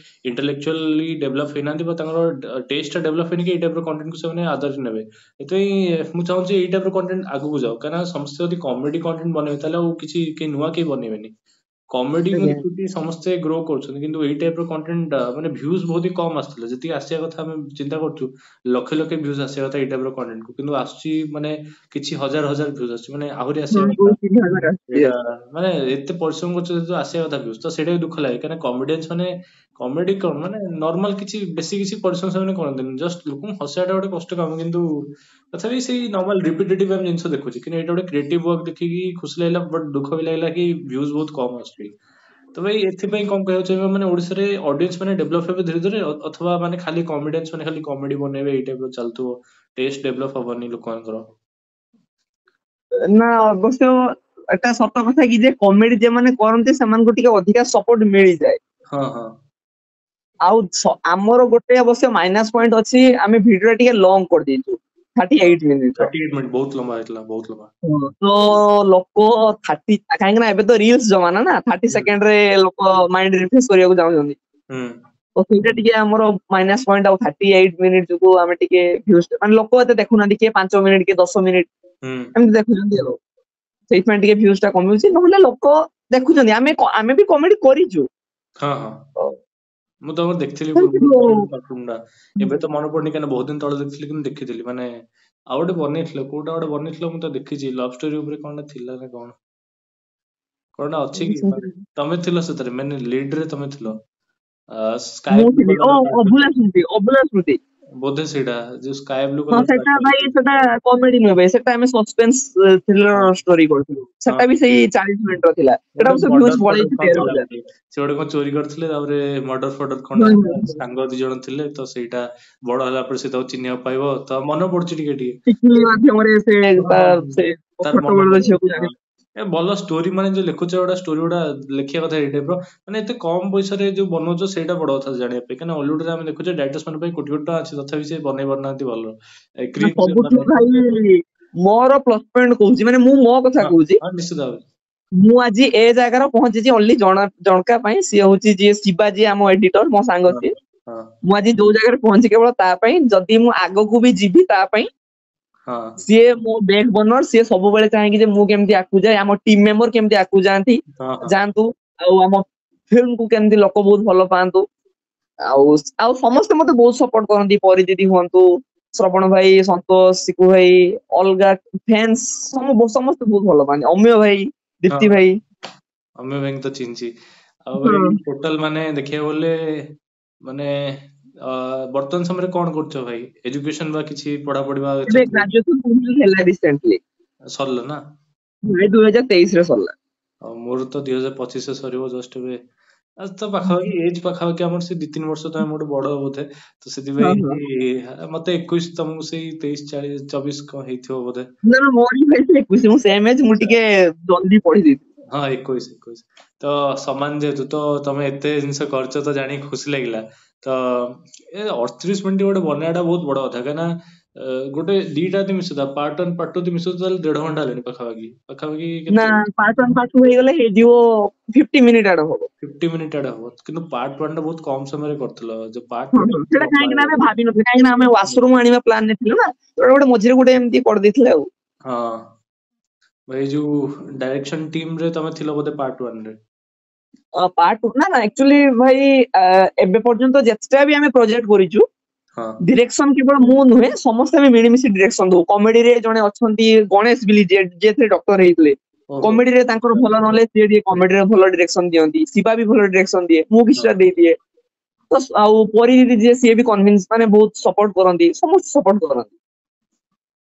ଇଣ୍ଟେଲେକ୍ଚୁଆଲି ଡେଭଲପ ହେଇନାହାନ୍ତି, ବା ତାଙ୍କର ଟେଷ୍ଟଟା ଡେଭଲପ ହେଇନି କି ଏଇ ଟାଇପର କଣ୍ଟେଣ୍ଟକୁ ସେମାନେ ଆଦରି ନେବେ। ଏଥିପାଇଁ ମୁଁ ଚାହୁଁଛି ଏଇ ଟାଇପର କଣ୍ଟେଣ୍ଟ ଆଗକୁ ଯାଉ, କାରଣ ସମସ୍ତେ ଯଦି କମେଡି କଣ୍ଟେଣ୍ଟ ବନେଇବେ, ତାହେଲେ ଆଉ କିଛି କେହି ନୂଆ କେହି ବନେଇବେନି। କମେଡି ମୁଁ ଆଜ୍ଞା। ଦେଖୁଛି ସମସ୍ତେ ଗ୍ରୋ କରୁଛନ୍ତି, କିନ୍ତୁ ଏଇ ଟାଇପର କଣ୍ଟେଣ୍ଟ ମାନେ ଭ୍ୟୁଜ ବହୁତ ହି କମ ଆସୁଥିଲା, ଯେତିକି ଆସିବା କଥା ଆମେ ଚିନ୍ତା କରୁଛୁ। ଲକ୍ଷ ଲକ୍ଷ ଭ୍ୟୁଜ ଆସିବା କଥା ଏଇ ଟାଇପର କଣ୍ଟେଣ୍ଟକୁ, କିନ୍ତୁ ଆସୁଛି ମାନେ କିଛି ହଜାର ହଜାର ଭ୍ୟୁଜ ଆସୁଛି, ମାନେ ଆହୁରି ହଁ, ଆସିବା କଥା। ବହୁତ ଚିନ୍ତା ଭାବନା ଆସୁଛି। ଏଇଟା ମାନେ ଏତେ ପରିଶ୍ରମ କରୁଛ ଯେହେତୁ ଆସିବା କଥା ଭ୍ୟୁଜ, ତ ସେଇଟା ବି ଦୁଃଖ ଲାଗେ, କାରଣ କମେଡିଆନ୍ସ ମାନେ କମେଡି କଣ ମାନେ ନର୍ମାଲ କିଛି ବେଶୀ କିଛି ପରିଶ୍ରମ ସେମାନେ କରନ୍ତିନି, ଜଷ୍ଟ ଲୋକଙ୍କୁ ହସାଇବାଟା ଗୋଟେ କଷ୍ଟ କାମ। କିନ୍ତୁ ତଥାପି ସେଇ ନର୍ମାଲ ରିପିଟେଟିଭ ଆମେ ଜିନିଷ ଦେଖୁଛି, କିନ୍ତୁ ଏଇଟା ଗୋଟେ କ୍ରିଏଟିଭ ୱାର୍କ ଦେଖିକି ଖୁସି ଲାଗିଲା, ବଟ୍ ଦୁଃଖ ବି ଲାଗିଲା କି ଭ୍ୟୁଜ ବହୁତ କମ ଆସୁଛି। ତ ଭାଇ, ଏଥିପାଇଁ କଣ କହିବାକୁ ଚାହିଁବ, ମାନେ ଓଡିଶାରେ ଅଡିଏନ୍ସ ମାନେ ଡେଭଲପ ହେବେ ଧୀରେ ଧୀରେ, ଅଥବା ମାନେ ଖାଲି କମେଡିଆନ୍ସ ମାନେ ଖାଲି କମେଡି ବନେଇବେ, ଏଇ ଟାଇପର ଚାଲୁଥିବ, ଟେଷ୍ଟ ଡେଭଲପ ହବନି ଲୋକମାନଙ୍କର? ନା ଅବଶ୍ୟ ଏଟା ସତ କଥା କି ଯେ କମେଡି ଯୋଉମାନେ କରନ୍ତି ସେମାନଙ୍କୁ ଟିକେ ଅଧିକା ସପୋର୍ଟ ମିଳିଯାଏ। ହଁ ହଁ। ଆଉ ଆମର ଗୋଟେ ଅବଶ୍ୟ ମାଇନସ ପଏଣ୍ଟ ଅଛି, ଆମେ ଭିଡିଓ ଟିକେ ଲଙ୍ଗ କରିଦେଇଛୁ, 38 ମିନିଟର। 38 ମିନିଟ୍ ବହୁତ ଲମ୍ବା ହେଇଥିଲା, ବହୁତ ଲମ୍ବା। ତ ଲୋକ କାହିଁକି ନା ଏବେ ତ ରିଲ୍ସ ଜମାନା ନା, 30 ସେକେଣ୍ଡରେ ଲୋକ ମାଇଣ୍ଡ ରିଫ୍ରେଶ କରିବାକୁ ଚାହୁଁଛନ୍ତି। ହୁଁ। ତ ସେଇଟା ଟିକେ ଆମର ମାଇନସ ପଏଣ୍ଟ। ଆଉ 38 ମିନିଟ ଯୋଗୁ ଆମେ ଟିକେ ମାନେ ଲୋକ ଏତେ ଦେଖୁନାହାନ୍ତି, କିଏ 5 ମିନିଟ, କିଏ 10 ମିନିଟ ହୁଁ। ଏମିତି ଦେଖୁଛନ୍ତି ଆଉ। ସେଇଥିପାଇଁ ଟିକେ ଭ୍ୟୁଜ ଟା କମିଉଛି, ନହେଲେ ଲୋକ ଦେଖୁଛନ୍ତି। ଆମେ ବି କମେଡି କରିଛୁ। ହଁ ହଁ। ମୁଁ ତମର ଦେଖିଥିଲି ସେମିତି ପୂର୍ବରୁ ନୁହଁ। କାର୍ଟୁନ ଟା, ଏବେ ତ ମନେ ପଡୁନି, କାହିଁକିନା ବହୁତ ଦିନ ତଳେ ଦେଖିଥିଲି, କିନ୍ତୁ ଦେଖିଥିଲି ମାନେ ଆଉ ଗୋଟେ ବନେଇଥିଲ, କୋଉଟା ଗୋଟେ ବନେଇଥିଲ, ମୁଁ ତ ଦେଖିଛି, ଲଭ ଷ୍ଟୋରି ଉପରେ କଣଟା ଥିଲା ନା କଣ? କଣ ଅଛି କି ମାନେ ମୁଁ ତମେ ଥିଲ ସେଥିରେ ମାନେ ଲିଡ୍ ରେ ତମେ ଥିଲ ସ୍କାଏ ବ୍ଲୁ ଥିଲି କଲର ଅଭୁଲା ସ୍ମୃତି ବୋଧେ ସେଇଟା ଯୋଉ ସ୍କାଏ ବ୍ଲୁ ହଁ କଲର ସେଟା ଭାଇ ସେଟା କମେଡି ନୁହେଁ ଭାଇ ସେଟା ଆମେ ସସ୍ପେନ୍ସ ହଁ ଥ୍ରିଲର ଷ୍ଟୋରି କରୁଥିଲୁ ହଁ ସେଟା ବି ସେଇ 40 ମିନିଟ ର ଥିଲା ସେଟା ଗୋଟେ ଅବଶ୍ୟ ମର୍ଡର ଭ୍ୟୁଜ ଫର୍ଡର ପଳେଇଛି କଣ ଥିଲା 13,000 ଗୋଟେ ସେ ଗୋଟେ କଣ ଚୋରି କରିଥିଲେ ତାପରେ ମର୍ଡର ଫର୍ଡର କଣ ହୁଁ, ହେଲା ହୁଁ। ସାଙ୍ଗ 2 ଜଣ ଥିଲେ ତ ସେଇଟା ବଡ ହେଲା ପରେ ସେ ତାକୁ ଚିହ୍ନିବାକୁ ପାଇବ ତ ମନେ ପଡୁଛି ଟିକେ ଟିକେ ଟିକି ମାଧ୍ୟମରେ ସେ ହଁ ତା ହଁ ସେ ତାର ଛୋଟ ମନେ ବେଳର ପଡେ ଝିଅକୁ ହଁ ଜାଣି ଏ ଭଲ ଷ୍ଟୋରି ମାନେ ଯୋଉ ଲେଖୁଛ ଗୋଟେ ଷ୍ଟୋରି ଗୁଡା ଲେଖିବା କଥା ଏଇ ଟାଇପ ର ମାନେ ଏତେ କମ ପଇସାରେ ଯୋଉ ବନଉଛ ସେଇଟା ବଡ କଥା ଜାଣିବା ପାଇଁ କାହିଁକିନା ହଲିଉଡ ରେ ଆମେ ଦେଖୁଛେ ଡାଇରେକ୍ଟର୍ସ ମାନଙ୍କ ପାଇଁ କୋଟି କୋଟି ଟଙ୍କା ଅଛି ତଥାପି ସେ ବନେଇ ପାରୁନାହାନ୍ତି ଭଲ ନା ଗ୍ରୀନ ସବୁଠୁ ମାନେ ଭାଇ ମୋର ପ୍ଲସ ପଏଣ୍ଟ କହୁଛି ମାନେ ମୁଁ ମୋ କଥା ହଁ କହୁଛି ହଁ ନିଶ୍ଚିତ ଭାବେ ମୁଁ ଆଜି ଏ ଜାଗାରେ ପହଞ୍ଚିଛି ଓନ୍ଲି ଜଣକା ପାଇଁ ସିଏ ହଉଛି ଯିଏ ଶିବା ଯିଏ ଆମ ଏଡିଟର ମୋ ସାଙ୍ଗ ହଁ ସିଏ ହଁ ମୁଁ ଆଜି ଯୋଉ ଜାଗାରେ ପହଞ୍ଚି କେବଳ ତା ପାଇଁ ଯଦି ମୁଁ ଆଗକୁ ବି ଯିବି ତା ପାଇଁ ହଁ ସିଏ ମୋ ବ୍ୟାକ୍ ବୋନର ସିଏ ସବୁବେଳେ ଚାହେଁକି ଯେ ମୁଁ କେମିତି ଆଗକୁ ଯାଏ ଆମ ଟିମ ମେମ୍ବର କେମିତି ଆଗକୁ ହଁ ହଁ ଯାଆନ୍ତୁ ଆଉ ଆମ ଫିଲ୍ମ କୁ କେମିତି ଲୋକ ବହୁତ ଭଲ ପାଆନ୍ତୁ ଆଉ ଆଉ ସମସ୍ତେ ମତେ ବହୁତ ସପୋର୍ଟ କରନ୍ତି ପରିଦିଦି ହୁଅନ୍ତୁ ଶ୍ରବଣ ଭାଇ ସନ୍ତୋଷ ଶିକୁ ଭାଇ ଅଲଗା ଫ୍ୟାନ୍ସ ସମସ୍ତେ ବହୁତ ଭଲ ପାଆନ୍ତି ଅମୀୟ ଭାଇ ହଁ ଦୀପ୍ତି ଭାଇ ଅମୀୟ ଭାଇଙ୍କୁ ତ ଚିହ୍ନିଛି ଆଉ ହଁ ଭାଇ ଟୋଟାଲ ମାନେ ଦେଖିବାକୁ ଗଲେ ମାନେ ବର୍ତ୍ତମାନ ସମୟରେ କଣ କରୁଛ ଭାଇ ଏଜୁକେସନ ବା କିଛି ପଢାପଢି ବା ଏବେ ଗ୍ରାଜୁଏସନ କମ୍ପ୍ଲିଟ ହେଲା ରିସେଣ୍ଟଲି ସରିଲା ନା 2023 ରେ ସରିଲା ଆଉ ମୋର ତ 2025 ସରିବ ଜଷ୍ଟ ଏବେ ତ ପାଖାପାଖି ଏଜ ପାଖାପାଖି ଆମର ସେ 2-3 ବର୍ଷ ତମେ ମୋଠୁ ବଡ ବୋଧେ ତ ହଁ ହଁ ସେଥିପାଇଁ ମତେ 21 ତମକୁ ସେଇ 23-24 କଣ ହେଇଥିବ ବୋଧେ ନା ନା ମୋର ବି ଭାଇ 21 ମୁଁ ସେମ୍ ଏଜ୍ ମୁଁ ଆଚ୍ଛା ଟିକେ ଜଲ୍ଦି ପଢି ଦେଇଥିଲି ହଁ 21 ତ ସମାନ ଯେହେତୁ ତ ତମେ ଏତେ ଜିନିଷ କରିଛ ତ ଜାଣିକି ଖୁସି ଲାଗିଲା ତ ଏ 38 ମିନିଟ୍ ଗୋଟେ ବନେଇବା ଟା ବହୁତ ବଡ କଥା କାହିଁକିନା ଗୋଟେ ଦିଟା ଯଦି ମିଶୁଥା ପାର୍ଟ 1 ପାର୍ଟ 2 ଯଦି ମିଶୁଥା ତାହେଲେ 1.5 ଘଣ୍ଟା ହେଲାଣି ପାଖାପାଖି ନା କେତେ ପାର୍ଟ 1 ପାର୍ଟ 2 ହେଇଗଲେ ହେଇଯିବ 50 ମିନିଟ୍ ଆଡେ ହବ 50 ମିନିଟ୍ ଆଡେ ହବ କିନ୍ତୁ ପାର୍ଟ 1 ଟା ବହୁତ କମ ସମୟରେ କରିଥିଲ ଯୋଉ ପାର୍ଟ ହଁ 2 ଟା ହଁ ବହୁତ ସେଇଟା ଲମ୍ବା କାହିଁକି ନା ଆମେ ହେଇଗଲା ଭାବିନଥିଲୁ କାହିଁକି ନା ଆମେ ହୁଁ। ୱାସରୁମ ଆଣିବା ପ୍ଲାନ ରେ ଥିଲୁ ନା ଗୋଟେ ମଝିରେ ଗୋଟେ ଏମିତି କରିଦେଇଥିଲେ ଆଉ ହଁ ଭାଇ ଯୋଉ ଡାଇରେକ୍ସନ ଟିମ ରେ ତମେ ଥିଲ ବୋଧେ ପାର୍ଟ 1 ରେ ପାର୍ଟ ନା ନା ଆକ୍ଚୁଆଲି ଭାଇ ଏବେ ପର୍ଯ୍ୟନ୍ତ ଯେତେଟା ବି ଆମେ ପ୍ରୋଜେକ୍ଟ କରିଛୁ ହଁ ଡିରେକ୍ସନ କେବଳ ମୁଁ ନୁହେଁ ସମସ୍ତେ ଆମେ ମିଳିମିଶି ଡିରେକ୍ସନ ଦଉ କମେଡିରେ ଜଣେ ଅଛନ୍ତି ଗଣେଶ ବିଲି ଯିଏ ଡକ୍ଟର ହେଇଥିଲେ ଓହୋ କମେଡିରେ ତାଙ୍କର ଭଲ ନଲେଜ ସିଏ ଟିକେ କମେଡିରେ ଭଲ ଡିରେକ୍ସନ ଦିଅନ୍ତି ଶିବା ବି ଭଲ ଡିରେକ୍ସନ ଦିଏ ମୁଁ ହଁ କିଛିଟା ଦେଇଦିଏ ତ ଆଉ ପରିଦିଦି ଯିଏ ସିଏ ବି କନଭିନ୍ସ ମାନେ ବହୁତ ସପୋର୍ଟ କରନ୍ତି ସମସ୍ତେ ସପୋର୍ଟ କରନ୍ତି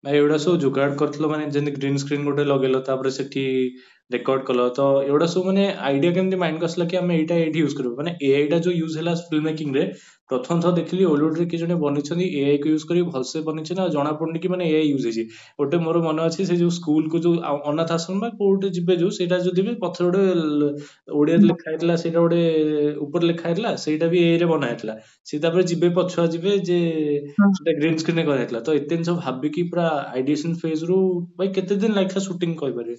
ଭାଇ ଏଗୁଡା ସବୁ ଯୋଗାଡ଼ କରିଥିଲ ମାନେ ଯେମିତି ଗ୍ରୀନ ସ୍କ୍ରିନ୍ ଗୋଟେ ଲଗେଇଲ ତାପରେ ସେଠି ରେକର୍ଡ କଲ ତ ଏଗୁଡା ସବୁ ମାନେ ଆଇଡିଆ କେମିତି ମାଇଣ୍ଡ ଆସିଲା କି ଆମେ ଏଇଟା ଏଇଠି ୟୁଜ କରିବୁ ମାନେ ଏଆଇ ଟା ଯୋଉ ୟୁଜ ହେଲା ଫିଲ୍ମ ମେକିଂ ରେ ପ୍ରଥମ ଥର ଦେଖିଲି ଓଲିଉଡ ରେ କିଏ ଜଣେ ବନେଇଛନ୍ତି ଏଆଇ କୁ ୟୁଜ କରି ଭଲସେ ବନେଇଛନ୍ତି ଆଉ ଜଣା ପଡୁନି କି ମାନେ ଏଆଇ ୟୁଜ ହେଇଛି ଗୋଟେ ମୋର ମନେ ଅଛି ସେ ଯୋଉ ସ୍କୁଲ କୁ ଯୋଉ ଅନାଥ ଆଶ୍ରମ ବା କୋଉଠି ଯିବେ ଯୋଉ ସେଇଟା ଯଦି ବି ପଛରେ ଗୋଟେ ଓଡିଆରେ ଲେଖା ହେଇଥିଲା ସେଇଟା ଗୋଟେ ଉପରେ ଲେଖା ହେଇଥିଲା ସେଇଟା ବି ଏଆଇ ରେ ବନା ହେଇଥିଲା ସେ ତାପରେ ଯିବେ ପଛୁଆ ଯିବେ ଯେ ସେଟା ଗ୍ରୀନ ସ୍କ୍ରିନ୍ ରେ କରାହେଇଥିଲା ତ ଏତେ ଜିନିଷ ଭାବିକି ପୁରା ଆଇଡିଏସନ ଫେଜ ରୁ ଭାଇ କେତେ ଦିନ ଲାଗିଥିଲା ସୁଟିଂ କହିପାରିବେ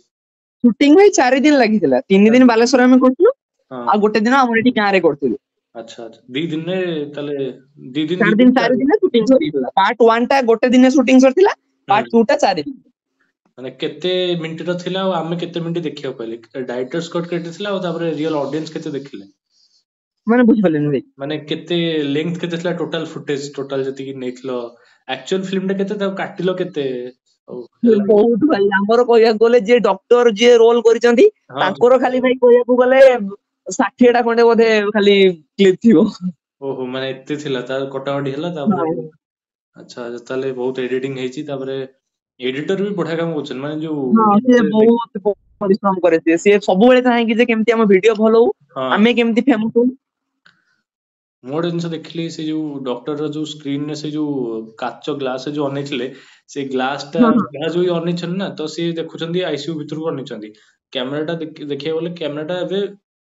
ସୁଟିଂ ଭାଇ 4 ଦିନ ଲାଗିଥିଲା 3 ଦିନ ଚାରି- ବାଲେଶ୍ୱର ଆମେ କରୁଥିଲୁ ହଁ ଆଉ ଗୋଟେ ଦିନ ଆମର ଏଠି ଗାଁ ରେ କରୁଥିଲୁ ଆଚ୍ଛା ଆଚ୍ଛା 2 ଦିନରେ ତାହେଲେ 2 ଦିନ 4 ଦିନ 4 4 ଦିନ ଦିନ ସୁଟିଂ ସରିଥିଲା ପାର୍ଟ 1 ଟା ଗୋଟେ ଦିନ ସୁଟିଂ ସରିଥିଲା ହୁଁ ପାର୍ଟ 2 ଟା 4 ଦିନ ମାନେ କେତେ ମିନିଟ ର ଥିଲା ଆଉ ଆମେ କେତେ ମିନିଟ ଦେଖିବାକୁ ପାଇଲେ ଡାଇରେକ୍ଟର୍ସ କଟ୍ କେତେ ଥିଲା ଆଉ ତାପରେ ରିଅଲ ଅଡିଏନ୍ସ କେତେ ଦେଖିଲେ ମାନେ ବୁଝିପାରିଲେନି ଭାଇ ମାନେ କେତେ ଲେନ୍ଥ କେତେ ଥିଲା ଟୋଟାଲ ଫୁଟେଜ ଟୋଟାଲ ଯେତିକି ନେଇଥିଲ ଆକ୍ଚୁଆଲ ଫିଲ୍ମ ଟା କେତେ ତାକୁ କାଟିଲ କେତେ ଆଉ ହେଲା କି ବହୁତ ଭାଇ ଆମର କହିବାକୁ ଗଲେ ଯିଏ ଡକ୍ଟର ଯିଏ ରୋଲ କରିଛନ୍ତି ହଁ ତାଙ୍କର ଖାଲି ଭାଇ କହିବାକୁ ଗଲେ 60 ଟା ଖଣ୍ଡେ ବୋଧେ ଖାଲି କ୍ଲିପ ଥିବ ଓହୋ ମାନେ ଏତେ ଥିଲା ତାର କଟାକଟି ହେଲା ତାପରେ ଆଚ୍ଛା ଆଚ୍ଛା ତାହେଲେ ବହୁତ ଏଡିଟିଂ ହେଇଛି ତାପରେ ଏଡିଟର ବି ବଢିଆ କାମ କରୁଛନ୍ତି ମାନେ ଯୋଉ ହଁ ସିଏ ବହୁତ ପରିଶ୍ରମ କରେ ସିଏ ସବୁବେଳେ ଚାହେଁକି ଯେ କେମିତି ଆମ ଭିଡିଓ ଭଲ ହଉ ହଁ ଆମେ କେମିତି ଫେମସ ହଉ ମୁଁ ଗୋଟେ ଜିନିଷ ଦେଖିଲି ସେ ଯୋଉ ଡକ୍ଟରର ଯୋଉ ସ୍କ୍ରିନରେ ସେ ଯୋଉ କାଚ ଗ୍ଲାସ ଯୋଉ ଅନେଇଥିଲେ ସେ ଗ୍ଲାସ ଟା ହଁ ହଁ ଗ୍ଲାସ ଯୋଉ ଅନେଇଛନ୍ତି ନା ତ ସିଏ ଦେଖୁଛନ୍ତି ଆଇସିୟୁ ଭିତରକୁ ଅନେଇଛନ୍ତି କ୍ୟାମେରାଟା ଦେଖିବାକୁ ଗଲେ କ୍ୟାମେରାଟା ଏବେ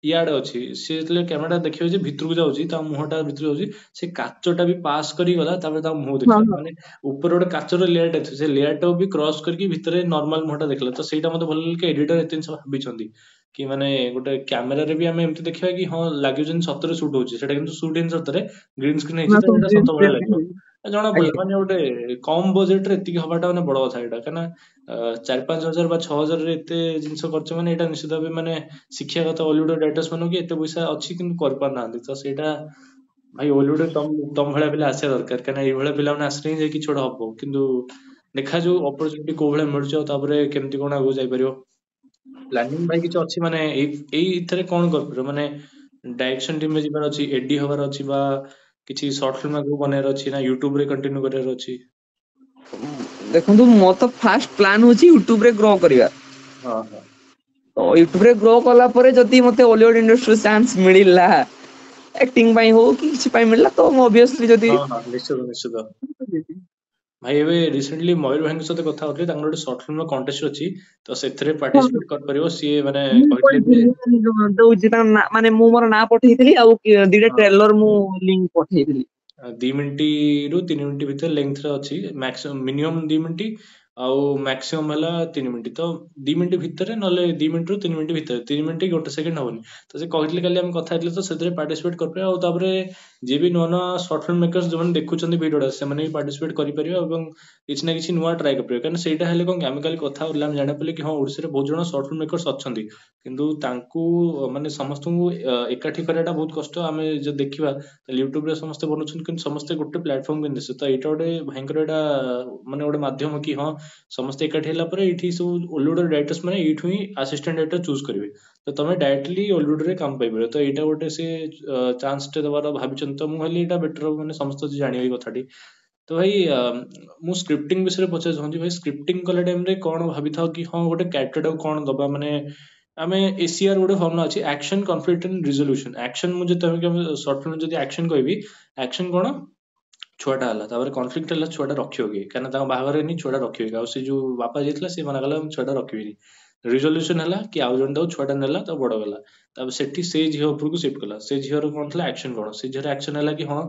ଇଆଡେ ଅଛି ସିଏ ଯେତେବେଳେ କ୍ୟାମେରା ଦେଖିବ ଯେ ଭିତରକୁ ଯାଉଛି ତା ମୁହଁଟା ଭିତରକୁ ଯାଉଛି ସେ କାଚଟା ବି ପାସ୍ କରି ଗଲା ତାପରେ ତା ମୁହଁ ହଁ ଦେଖିଲା ହଁ ମାନେ ଉପରେ ଗୋଟେ କାଚର ଲେୟାରଟା ଅଛି ସେ ଲେୟାରଟାକୁ ବି କ୍ରସ୍ କରିକି ଭିତରେ ନର୍ମାଲ ମୁହଁଟା ଦେଖିଲା ତ ସେଇଟା ମତେ ଭଲ ଲାଗିଲା କି ଏଡିଟର ଏତେ ଜିନିଷ ଭାବିଛନ୍ତି କି ମାନେ ଗୋଟେ କ୍ୟାମେରାରେ ବି ଆମେ ଏମିତି ଦେଖିବା କି ହଁ ଲାଗିବ ଯେମିତି ସତରେ ସୁଟ୍ ହଉଛି ସେଟା କିନ୍ତୁ ସୁଟ୍ ହେଇନି ସତରେ ଗ୍ରୀନ ସ୍କ୍ରିନ୍ ହେଇଛି ନା ତ ସବୁ ସେଇଟା green ସତ ଭଳିଆ screen ରେ ଲାଗିବ ହେଇଛି। ଜଣା ପଡିବ ଆଜ୍ଞା ମାନେ ଗୋଟେ କମ ବଜେଟ ରେ ଏତିକି ହବାଟା ମାନେ ବଡ କଥା ଏଇଟା କାହିଁକିନା 4-5 ହଜାର ବା 6 ହଜାରରେ ଏତେ ଜିନିଷ ଖର୍ଚ୍ଚ ମାନେ ଏଇଟା ନିଶ୍ଚିତ ଭାବେ ମାନେ ଶିକ୍ଷା କଥା ଅଲିଉଡ ଡାଇରେକ୍ଟର୍ସ ମାନଙ୍କୁ କି ଏତେ ପଇସା ଅଛି କିନ୍ତୁ କରିପାରୁନାହାନ୍ତି ତ ସେଇଟା ଭାଇ ଓଲିଉଡରେ ତମ ଭଳିଆ ପିଲା ଆସିବା ଦରକାର କାହିଁକିନା ଏଇଭଳିଆ ପିଲାମାନେ ଆସିଲେ ହିଁ ଯାଇକି କିଛି ଗୋଟେ ହବ କିନ୍ତୁ ଦେଖାଯାଉ ଅପରଚୁନିଟି କୋଉ ଭଳିଆ ମିଳୁଛି ଆଉ ତାପରେ କେମିତି କଣ ଆଗକୁ ଯାଇପାରିବ ପ୍ଲାନିଂ ଭାଇ କିଛି ଅଛି ମାନେ ଏଇଥିରେ କଣ କରିପାରିବ ମାନେ ଡାଇରେକ୍ସନ ଟିମରେ ଯିବାର ଅଛି, ଏଡି ହବାର ଅଛି, ବା କିଛି ସର୍ଟ ଫିଲ୍ମ ଆଗକୁ ବନେଇବାର ଅଛି, ନା ୟୁଟ୍ୟୁବ ରେ କଣ୍ଟିନ୍ୟୁ କରିବାର ଅଛି? ଦେଖନ୍ତୁ ମୋର ତ ଫାଷ୍ଟ ପ୍ଲାନ୍ ହଉଛି ୟୁଟ୍ୟୁବ ରେ ଗ୍ରୋ କରିବା। ହଁ ହଁ ତ ୟୁଟ୍ୟୁବ ରେ ଗ୍ରୋ କଲା ପରେ ଯଦି ମତେ ଅଲିଉଡ ଇଣ୍ଡଷ୍ଟ୍ରି ଚାନ୍ସ ମିଳିଲା ଆକ୍ଟିଂ ପାଇଁ ହଉ କି କିଛି ପାଇଁ ମିଳିଲା ତ ମୁଁ ଅବଭିୟସଲି ଯଦି ହଁ ହଁ ନିଶ୍ଚିତ ନିଶ୍ଚିତ। ଭାଇ ଏବେ ରିସେଣ୍ଟଲି ମୟୂର ଭାଇଙ୍କ ସହିତ କଥା ହଉଥିଲି, ତାଙ୍କର ଗୋଟେ ସର୍ଟ ଫିଲ୍ମ କଣ୍ଟେଷ୍ଟ ଅଛି, ତ ସେଥିରେ ପାର୍ଟିସିପେଟ କରିପାରିବ। ସିଏ ମାନେ ମୁଁ କହିଥିଲେ ଯେ ଦଉଛି ତାଙ୍କ ନାଁ, ମାନେ ମୁଁ ମୋର ନାଁ ପଠେଇଥିଲି ଆଉ ଦିଟା ହଁ ଟ୍ରେଲର ମୁଁ ଲିଙ୍କ ପଠେଇଥିଲି। 2 ମିନିଟ ରୁ 3 ମିନିଟ ଭିତରେ ଲେନ୍ଥରେ ଅଛି, ମିନିମମ୍ 2 ମିନିଟ ଆଉ ମ୍ୟାକ୍ସିମମ୍ ହେଲା 3 ମିନିଟ। ତ 2 ମିନିଟ ଭିତରେ, ନହେଲେ 2 ମିନିଟ ରୁ 3 ମିନିଟ ଭିତରେ, 3 ମିନିଟ 1 ସେକେଣ୍ଡ ହବନି। ତ ସେ କହିଥିଲେ, କାଲି ଆମେ କଥା ହେଇଥିଲେ, ତ ସେଥିରେ ପାର୍ଟିସିପେଟ କରିପାରିବା। ଆଉ ତାପରେ ଯିଏ ବି ନୂଆ ନୂଆ ସର୍ଟ ଫିଲ୍ମ ମେକର୍ସ ଯୋଉମାନେ ଦେଖୁଛନ୍ତି ଭିଡିଓଟା, ସେମାନେ ବି ପାର୍ଟିସିପେଟ କରିପାରିବେ ଏବଂ କିଛି ନା କିଛି ନୂଆ ଟ୍ରାଏ କରିପାରିବେ। କାରଣ ସେଇଟା ହେଲେ କଣ କି, ଆମେ କାଲି କଥା ହଉଥିଲେ, ଆମେ ଜାଣିପାରିଲେ କି ହଁ ଓଡ଼ିଶାରେ ବହୁତ ଜଣ ସର୍ଟ ଫିଲ୍ମ ମେକର୍ସ ଅଛନ୍ତି, କିନ୍ତୁ ତାଙ୍କୁ ମାନେ ସମସ୍ତଙ୍କୁ ଏକାଠି କରିବାଟା ବହୁତ କଷ୍ଟ। ଆମେ ଯଦି ଦେଖିବା ତାହେଲେ ୟୁଟ୍ୟୁବରେ ସମସ୍ତେ ବନଉଛନ୍ତି, କିନ୍ତୁ ସମସ୍ତେ ଗୋଟେ ପ୍ଲାଟଫର୍ମ କେମିତି ଆସିବ? ତ ଏଇଟା ଗୋଟେ ଭାଇଙ୍କର ଏଇଟା ମାନେ ଗୋଟେ ମାଧ୍ୟମ କି ହଁ ସମସ୍ତେ ଏକାଠି ହେଲା ପରେ ଏଇଠି ସବୁ ଓଲିଉଡର ଡାଇରେକ୍ଟର୍ସ ମାନେ ଏଇଠୁ ହିଁ ଆସିଷ୍ଟାଣ୍ଟ ଡାଇରେକ୍ଟର ଚୁଜ୍ କରିବେ, ତ ତମେ ଡାଇରେକ୍ଟଲି ଓଲିଉଡରେ କାମ ପାଇପାରିବ। ତ ଏଇଟା ଗୋଟେ ସେ ଚାନ୍ସଟେ ଦେବାର ଭାବିଛନ୍ତି, ତ ମୁଁ ଭାବିଲି ଏଇଟା ବେଟର, ମାନେ ସମସ୍ତେ ଜାଣିବେ ଏଇ କଥାଟି। ତ ଭାଇ ମୁଁ ସ୍କ୍ରିପ୍ଟିଂ ବିଷୟରେ ପଚାରିବାକୁ ଚାହୁଁଛି ଭାଇ, ସ୍କ୍ରିପ୍ଟିଂ କଲା ଟାଇମରେ କଣ ଭାବିଥାଉ କି ହଁ ଗୋଟେ କ୍ୟାରେକ୍ଟରଟାକୁ କଣ ଦବା? ମାନେ ଆମେ ଏସିଆର ଗୋଟେ ଫର୍ମୁଲା ଅଛି, action conflict and resolution. Action ମୁଁ ଯଦି ତମେ ସର୍ଟ ଫିଲ୍ମ ଯଦି ଆକ୍ସନ କହିବି, ଆକ୍ସନ କଣ? ଛୁଆଟା ହେଲା, ତାପରେ କନଫ୍ଲିକ୍ଟ ହେଲା ଛୁଆଟା ରଖିବ କି, କାରଣ ତାଙ୍କ ବାହାଘର ହେଇନି, ଛୁଆଟା ରଖିବ କି? ଆଉ ସେ ଯୋଉ ବାପା ଯାଇଥିଲା ସେ ମନା କଲା ମୁଁ ଛୁଆଟା ରଖିବିନି। ରିଜଲ୍ୟୁସନ ହେଲା କି ଆଉ ଜଣେ ତାକୁ ଛୁଆଟା ନେଲା, ତାକୁ ବଡ କଲା, ତାପରେ ସେଠି ସେ ଝିଅ ଉପରକୁ ସିଫ୍ଟ କଲା। ସେ ଝିଅର କଣ ଥିଲା ଆକ୍ସନ? କଣ ସେ ଝିଅର ଆକ୍ସନ ହେଲା କି ହଁ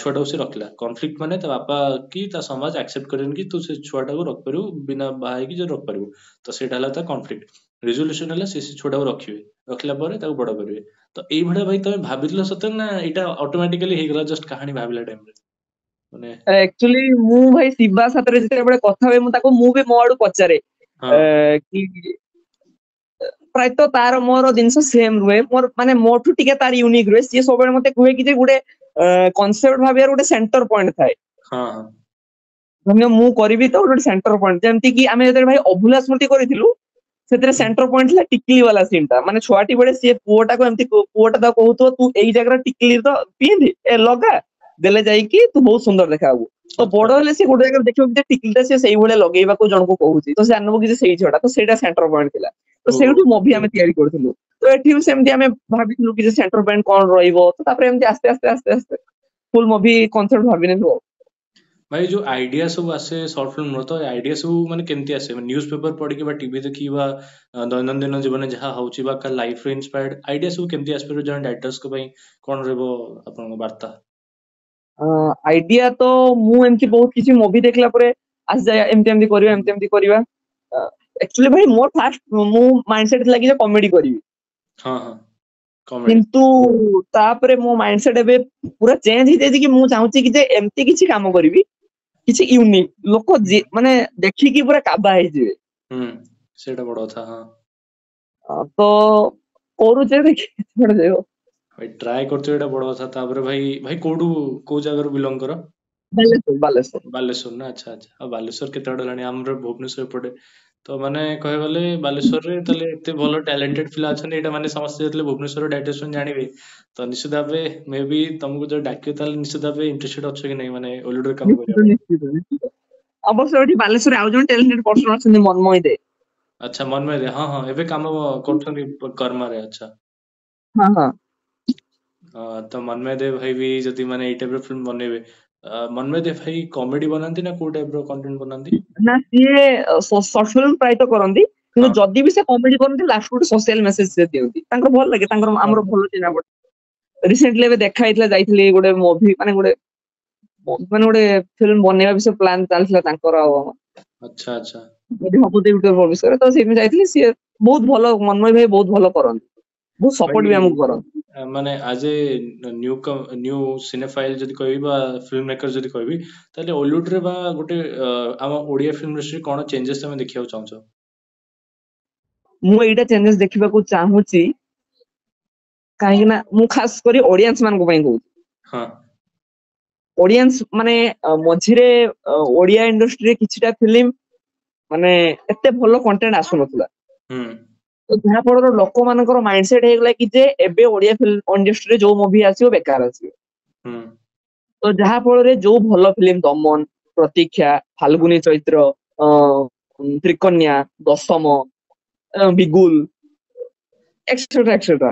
ଛୁଆଟାକୁ ସେ ରଖିଲା। କନଫ୍ଲିକ୍ଟ ମାନେ ତା ବାପା କି ତା ସମାଜ ଆକ୍ସେପ୍ଟ କରେନି କି ତୁ ସେ ଛୁଆଟାକୁ ରଖିପାରିବୁ, ବିନା ବାହା ହେଇକି ଯଦି ରଖିପାରିବୁ, ତ ସେଇଟା ହେଲା ତା କନଫ୍ଲିକ୍ଟ। ରିଜଲ୍ୟୁସନ ହେଲା ସେ ଛୁଆଟାକୁ ରଖିବେ, ରଖିଲା ପରେ ତାକୁ ବଡ କରିବେ। ତ ଏଇଭଳିଆ ଭାଇ ତମେ ଭାବିଥିଲ ସତରେ, ନା ଏଇଟା ଅଟୋମେଟିକାଲି ହେଇଗଲା ଜଷ୍ଟ କାହାଣୀ ଭାବିଲା ଟାଇମରେ? ମାନେ ଆକ୍ଚୁଆଲି ମୁଁ ଭାଇ ଶିବା ସାଥିରେ ଯେତେବେଳେ କଥା ହୁଏ, ମୁଁ ତାକୁ ମୁଁ ବି ମୋ ଆଡୁ ପଚାରେ ହଁ କି ପ୍ରାୟତଃ ତାର ମୋର ଜିନିଷ ସେମ ରୁହେ, ମୋର ମାନେ ମୋଠୁ ଟିକେ ତାର ୟୁନିକ୍ ରୁହେ। ସିଏ ସବୁବେଳେ ମତେ କୁହେ କି ଯେ ଗୋଟେ କନସେପ୍ଟ ଭାବିବାର ଗୋଟେ ସେଣ୍ଟର ପଏଣ୍ଟ ଥାଏ। ହଁ ହଁ ଧନ୍ୟ ମୁଁ କରିବି ତ ଗୋଟେ ସେଣ୍ଟର ପଏଣ୍ଟ, ଯେମିତି କି ଆମେ ଯେତେବେଳେ ଭାଇ ଅଭୁଲା ସ୍ମୃତି କରିଥିଲୁ, ସେଥିରେ ସେଣ୍ଟର ପଏଣ୍ଟ ଥିଲା ଟିକିଲି ବାଲା ସିନ୍ ଟା। ମାନେ ଛୁଆଟି ବେଳେ ସିଏ ପୁଅଟାକୁ ଏମିତି, ପୁଅଟା ତାକୁ କହୁଥିବ ତୁ ଏଇ ଜାଗାରେ ଟିକିଲି ତ ପିନ୍ଧି ଏ ଲଗା, ଦେଲେ ଯାଇକି ତୁ ବହୁତ ସୁନ୍ଦର ଦେଖାହବୁ। ତ ଆଚ୍ଛା ବଡ ହେଲେ ସେ ଗୋଟେ ଜାଗାରେ ଦେଖିବ କି ଟିକିଲିଟା ସେ ସେଇଭଳିଆ ଲଗେଇବାକୁ ଜଣକୁ କହୁଛି, ତ ସେ ଜାଣିବ କି ଯେ ସେଇ ଝିଅଟା। ତ ସେଇଟା ସେଣ୍ଟର ପଏଣ୍ଟ ଥିଲା। ତ ଓହୋ ସେଇଠୁ ମୁଭି ଆମେ ତିଆରି କରୁଥିଲୁ। ତ ଏଠି ବି ସେମିତି ଆମେ ଭାବିଥିଲୁ କି ଯେ ସେଣ୍ଟର ପଏଣ୍ଟ କଣ ରହିବ। ତ ତାପରେ ଏମିତି ଆସ୍ତେ ଆସ୍ତେ ଆସ୍ତେ ଆସ୍ତେ ଫୁଲ ମୁଭି କନସେପ୍ଟ ଭାବିନେଲୁ ଆଉ। ଭାଇ ଯୋଉ ଆଇଡିଆ ସବୁ ଆସେ ସର୍ଟ ଫିଲ୍ମର, ତ ଆଇଡିଆ ସବୁ ମାନେ କେମିତି ଆସେ? ନ୍ୟୁଜ ପେପର ପଢିକି ବା ଟିଭି ଦେଖିକି ବା ଦୈନନ୍ଦିନ ଜୀବନରେ ଯାହା ହଉଛି ବା କାହା ଲାଇଫରେ ଇନ୍ସପାୟାର୍ଡ ଆଇଡିଆ ସବୁ କେମିତି ଆସିପାରିବ ଜଣେ ଡାଇରେକ୍ଟର୍ସଙ୍କ ପାଇଁ? କଣ ରହିବ ଆପଣଙ୍କ ବାର୍ତ୍ତା? ଆଇଡିଆ ତ ମୁଁ ଏମିତି ବହୁତ କିଛି ମୁଭି ଦେଖିଲା ପରେ ଆସିଯାଏ, ଏମିତି ଏମିତି କରିବା, ଏମିତି ଏମିତି କରିବା। ଆକ୍ଚୁଆଲି ଭାଇ ମୋର ଫାଷ୍ଟ ମୁଁ ମାଇଣ୍ଡ ସେଟ୍ ଥିଲା କି ଯେ କମେଡି କରିବି, ହଁ ହଁ କମେଡି। କିନ୍ତୁ ତାପରେ ମୋ ମାଇଣ୍ଡ ସେଟ୍ ଏବେ ପୁରା ଚେଞ୍ଜ ହେଇଯାଇଛି କି ମୁଁ ଚାହୁଁଛି କି ଯେ ଏମିତି କିଛି କାମ କରିବି କିଛି ୟୁନିକ୍, ଲୋକ ମାନେ ଦେଖିକି ପୁରା କାବା ହେଇଯିବେ। ହୁଁ ସେଇଟା ବଡ କଥା। ହଁ ତ କରୁଛେ, ଦେଖି କୁଆଡେ ଯିବ। ଭାଇ ଟ୍ରାଏ କରୁଛ, ଏଇଟା ବଡ କଥା। ତାପରେ ଭାଇ ଭାଇ କୋଉ ଜାଗାରୁ ବିଲଙ୍ଗ କର? ବାଲେଶ୍ୱର ବାଲେଶ୍ୱର। ବାଲେଶ୍ୱର ନା? ଆଚ୍ଛା ଆଚ୍ଛା। ଆଉ ବାଲେଶ୍ୱର କେତେ ବାଟ ହେଲାଣି? ଆମର ଭୁବନେଶ୍ୱର ଏପଟେ। ତ ମାନେ କହିବାକୁ ଗଲେ ବାଲେଶ୍ୱରରେ ତାହେଲେ ଏତେ ଭଲ ଟ୍ୟାଲେଣ୍ଟେଡ ପିଲା ଅଛନ୍ତି, ଏଇଟା ମାନେ ସମସ୍ତେ ଯେତେବେଳେ ଭୁବନେଶ୍ୱର ଡାଇରେକ୍ଟର ଜାଣିବେ, ତ ନିଶ୍ଚିତ ଭାବେ ମେ ବି ତମକୁ ଯଦି ଡାକିବେ ତାହେଲେ ନିଶ୍ଚିତ ଭାବେ ଇଣ୍ଟରେଷ୍ଟେଡ ଅଛ କି ନାହିଁ, ମାନେ ଓଲିଉଡରେ କାମ କରିବା ନିଶ୍ଚିତ ପାଇଁ? ନିଶ୍ଚିତ ନିଶ୍ଚିତ। ଅବଶ୍ୟ ଏଠି ବାଲେଶ୍ୱରରେ ଆଉ ଜଣେ ଟ୍ୟାଲେଣ୍ଟେଡ ପର୍ସନ ଅଛନ୍ତି, ମନ୍ମୟ ଦେ। ଆଚ୍ଛା ମନ୍ମୟ ଦେ, ହଁ ହଁ ଏବେ କାମ କରୁଛନ୍ତି କର୍ମାରେ। ଆଚ୍ଛା ହଁ ହଁ। ତ ମନ୍ମୟ ଦେ ଭାଇ ବି ଯଦି ମାନେ ଏଇ ଟାଇପର ଫିଲ୍ମ ବନେଇବେ, ମନ୍ମୟ ଦେ ଭାଇ କମେଡି ବନାନ୍ତି ନା କୋଉ ଟାଇପର କଣ୍ଟେଣ୍ଟ ବନାନ୍ତି? ନା ସିଏ ସର୍ଟ ଫିଲ୍ମ ପ୍ରାୟତଃ କରନ୍ତି, କିନ୍ତୁ ହଁ ଯଦି ବି ସେ କମେଡି କରନ୍ତି ଲାଷ୍ଟ ଗୋଟେ ସୋସିଆଲ ମେସେଜ ଦିଅନ୍ତି। ତାଙ୍କର ଭଲ ଲାଗେ, ତାଙ୍କର ହଁ ଆମର ଭଲ ଚିହ୍ନା ପଡେ। ରିସେଣ୍ଟଲି ଏବେ ଦେଖା ହେଇଥିଲା, ଯାଇଥିଲି ଗୋଟେ ମୁଭି, ମାନେ ଗୋଟେ ଫିଲ୍ମ ବନେଇବା ବିଷୟ ପ୍ଲାନ ଚାଲିଥିଲା ତାଙ୍କର ଆଉ ଆଚ୍ଛା ଆଚ୍ଛା। ଯଦି ହବ ଭବିଷ୍ୟତରେ, ତ ସେଇଥିପାଇଁ ଯାଇଥିଲି। ସିଏ ବହୁତ ଭଲ, ମନ୍ମୟ ଭାଇ ବହୁତ ଭଲ କରନ୍ତି, ବହୁତ ଭାଇ ସପୋର୍ଟ ବି ଆମକୁ କରନ୍ତି। ମାନେ ଆଜ ଏ ନ୍ୟୁ ସିନେଫାଇଲ ଯଦି କହିବି ବା ଫିଲ୍ମ ମେକର ଯଦି କହିବି, ତାହେଲେ ଓଲିଉଡରେ ବା ଗୋଟେ ଆମ ଓଡିଆ ଫିଲ୍ମ ଇଣ୍ଡଷ୍ଟ୍ରି କଣ ଚେଞ୍ଜେସ୍ ତମେ ଦେଖିବାକୁ ଚାହୁଁଛ? ମୁଁ ଏଇଟା ଚେଞ୍ଜେସ୍ ଦେଖିବାକୁ ଚାହୁଁଛି, କାହିଁକି ନା ମୁଁ ଖାସ କରି ଅଡିଏନ୍ସ ମାନଙ୍କ ପାଇଁ କହୁଛି। ହଁ ଅଡିଏନ୍ସ ମାନେ ମଝିରେ ଓଡିଆ ଇଣ୍ଡଷ୍ଟ୍ରିରେ କିଛିଟା ଫିଲ୍ମ ମାନେ ଏତେ ଭଲ କଣ୍ଟେଣ୍ଟ ଆସୁନଥିଲା। ହୁଁ ତ ଯାହା ଫଳରେ ଲୋକମାନଙ୍କର ମାଇଣ୍ଡସେଟ୍ ହେଇଗଲା କି ଯେ ଏବେ ଓଡିଆ ଫିଲ୍ମ ଇଣ୍ଡଷ୍ଟ୍ରିରେ ଯୋଉ ମୁଭି ଆସିବ ବେକାର ଆସିବ। ହୁଁ ତ ଯାହା ଫଳରେ ଯୋଉ ଭଲ ଫିଲ୍ମ ଦମନ, ପ୍ରତୀକ୍ଷା, ଫାଲ୍ଗୁନୀ ଚୈତ୍ର, ତ୍ରିକନ୍ୟା, ଦଶମ, ବିଗୁଲ ଏକ୍ସେଟ୍ରା ଏକ୍ସେଟ୍ରା,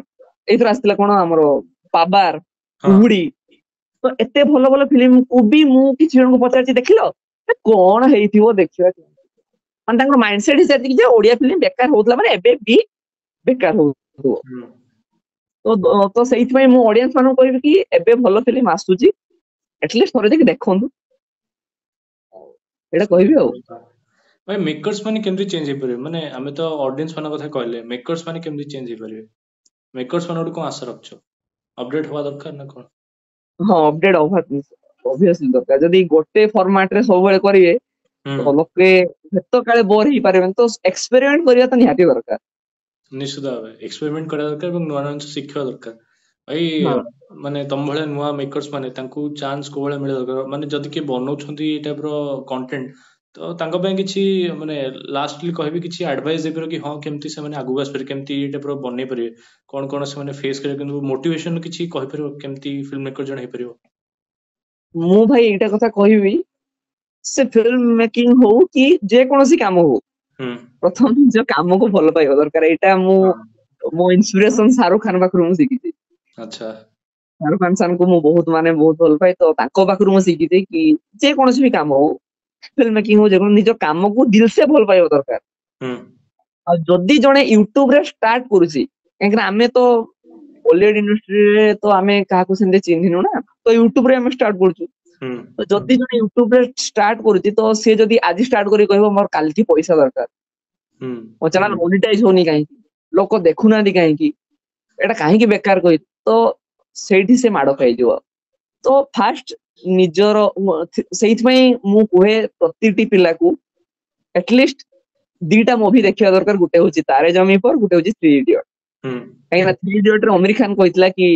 ଏଇଥିରେ ଆସିଥିଲା କଣ ଆମର ପାବାର, ହଁ କୁହୁଡି। ତ ଏତେ ଭଲ ଭଲ ଫିଲ୍ମକୁ ବି ମୁଁ କିଛି ଜଣଙ୍କୁ ପଚାରିଛି ଦେଖିଲ ଏ କଣ ହେଇଥିବ ଦେଖିବା। ମାନେ ତାଙ୍କର ମାଇଣ୍ଡସେଟ୍ ସେତିକି ଯେ ଓଡିଆ ଫିଲ୍ମ ବେକାର ହଉଥିଲା ମାନେ ଏବେ ବି ବେକାର ହଉଥିବ। ହୁଁ ତ ସେଇଥିପାଇଁ ମୁଁ ଅଡିଏନ୍ସ ମାନଙ୍କୁ କହିବି କି ଏବେ ଭଲ ଫିଲ୍ମ ଆସୁଛି, ଆଟଲିଷ୍ଟ ଥରେ ଯାଇକି ଦେଖନ୍ତୁ, ଏଇଟା କହିବି ଆଉ। ଭାଇ ମେକର୍ସ ମାନେ କେମିତି ଚେଞ୍ଜ ହେଇପାରିବେ? ମାନେ ଆମେ ତ ଅଡିଏନ୍ସ ମାନଙ୍କ କଥା କହିଲେ, ମେକର୍ସ ମାନେ କେମିତି ଚେଞ୍ଜ ହେଇପାରିବେ? ମେକର୍ସ ମାନଙ୍କଠୁ କଣ ଆଶା ରଖିଛ? ଅପଡେଟ୍ ହବା ଦରକାର ନା କଣ? ହଁ ଅପଡେଟ୍ ଅବଭିୟସଲି ଦରକାର। ଯଦି ଗୋଟେ ଫର୍ମାଟ ରେ ସବୁବେଳେ କରିବେ ହୁଁ ତ ଲୋକେ ସେତ କାଳେ ବୋର ହେଇପାରିବେନି, ତ ଏକ୍ସପେରିମେଣ୍ଟ କରିବା ତ ନିହାତି ଦରକାର। ନିଶ୍ଚିତ ଭାବେ ଏକ୍ସପେରିମେଣ୍ଟ କରିବା ଦରକାର ଏବଂ ନୂଆ ନୂଆ ଜିନିଷ ଶିଖିବା ଦରକାର। ଭାଇ ହଁ ମାନେ ତମ ଭଳିଆ ନୂଆ ମେକର୍ସ ମାନେ ତାଙ୍କୁ ଚାନ୍ସ କୋଉ ଭଳିଆ ମିଳିବା ଦରକାର? ମାନେ ଯଦି କିଏ ବନଉଛନ୍ତି ଏଇ ଟାଇପ ର କଣ୍ଟେଣ୍ଟ, ତ ତାଙ୍କ ପାଇଁ କିଛି ମାନେ ଲାଷ୍ଟଲି କହିବି କିଛି ଆଡଭାଇସ୍ ଦେଇପାରିବ କି ହଁ କେମିତି ସେମାନେ ଆଗକୁ ଆସିପାରିବେ, କେମିତି ଏଇ ଟାଇପ ର ବନେଇ ପାରିବେ, କଣ ସେମାନେ ଫେସ୍ କରିବେ, କିନ୍ତୁ ମୋଟିଭେସନ କିଛି କହିପାରିବ କେମିତି ଫିଲ୍ମ ମେକର ଜଣେ ହେଇପାରିବ? ମୁଁ ଭାଇ ଏଇଟା କଥା କହିବି, ସେ ଫିଲ୍ମ ಮೇಕಿಂಗ್ ହଉ କି ଯେକୌଣସି କାମ ହଉ, ହୁଁ ପ୍ରଥମ ନିଜ କାମକୁ ଭଲ ପାଇବା ଦରକାର। ଏଇଟା ମୁଁ ହଁ ମୋ ଇନ୍ସପିରେସନ ଶାହରୁଖ ଖାନ ପାଖରୁ ମୁଁ ଶିଖିଛି। ଆଚ୍ଛା ଶାହରୁଖ ଖାନ ସାର୍ ଙ୍କୁ ମୁଁ ବହୁତ ଭଲ ପାଏ, ତ ତାଙ୍କ ପାଖରୁ ମୁଁ ଶିଖିଛି କି ଯେକୌଣସି ବି କାମ ହଉ, ଫିଲ୍ମ ମେକିଂ ହଉ, ଯେକୌଣସି ନିଜ କାମକୁ ଦିଲସେ ଭଲ ପାଇବା ଦରକାର। ହୁଁ ଆଉ ଯଦି ଜଣେ ୟୁଟ୍ୟୁବ ରେ ଷ୍ଟାର୍ଟ କରୁଛି, କାହିଁକିନା ଆମେ ତ ବଲିଉଡ ଇଣ୍ଡଷ୍ଟ୍ରିରେ ତ ଆମେ କାହାକୁ ସେମିତି ଚିହ୍ନିନୁ ନା, ତ ୟୁଟ୍ୟୁବ ରେ ଆମେ ଷ୍ଟାର୍ଟ କରୁଛୁ। ହୁଁ ତ ଯଦି ଜଣେ ୟୁଟ୍ୟୁବ ରେ ଷ୍ଟାର୍ଟ କରୁଛି, ତ ସିଏ ଯଦି ଆଜି ଷ୍ଟାର୍ଟ କରି କହିବ ମୋର କାଲିକି ପଇସା ଦରକାର, ହୁଁ ମୋ ଚ୍ୟାନେଲ ମୋନିଟାଇଜ ହଉନି କାହିଁକି, ଲୋକ ଦେଖୁନାହାନ୍ତି କାହିଁକି, ଏଇଟା କାହିଁକି ବେକାର କହିଛି, ତ ସେଇଠି ସେ ମାଡ ଖାଇଯିବ। ତ ଫାଷ୍ଟ ନିଜର ସେଇଥିପାଇଁ ମୁଁ କୁହେ ପ୍ରତିଟି ପିଲାକୁ ଆଟଲିଷ୍ଟ ଦିଟା ମୁଭି ଦେଖିବା ଦରକାର। ଗୋଟେ ହଉଛି ତାରେ ଜମି ପର, ଗୋଟେ ହଉଛି ଥ୍ରୀ ଇଡିୟଟ। ହୁଁ କାହିଁକିନା ଥ୍ରୀ ଇଡିୟଟ ରେ ଅମିର ଖାନ କହିଥିଲା କି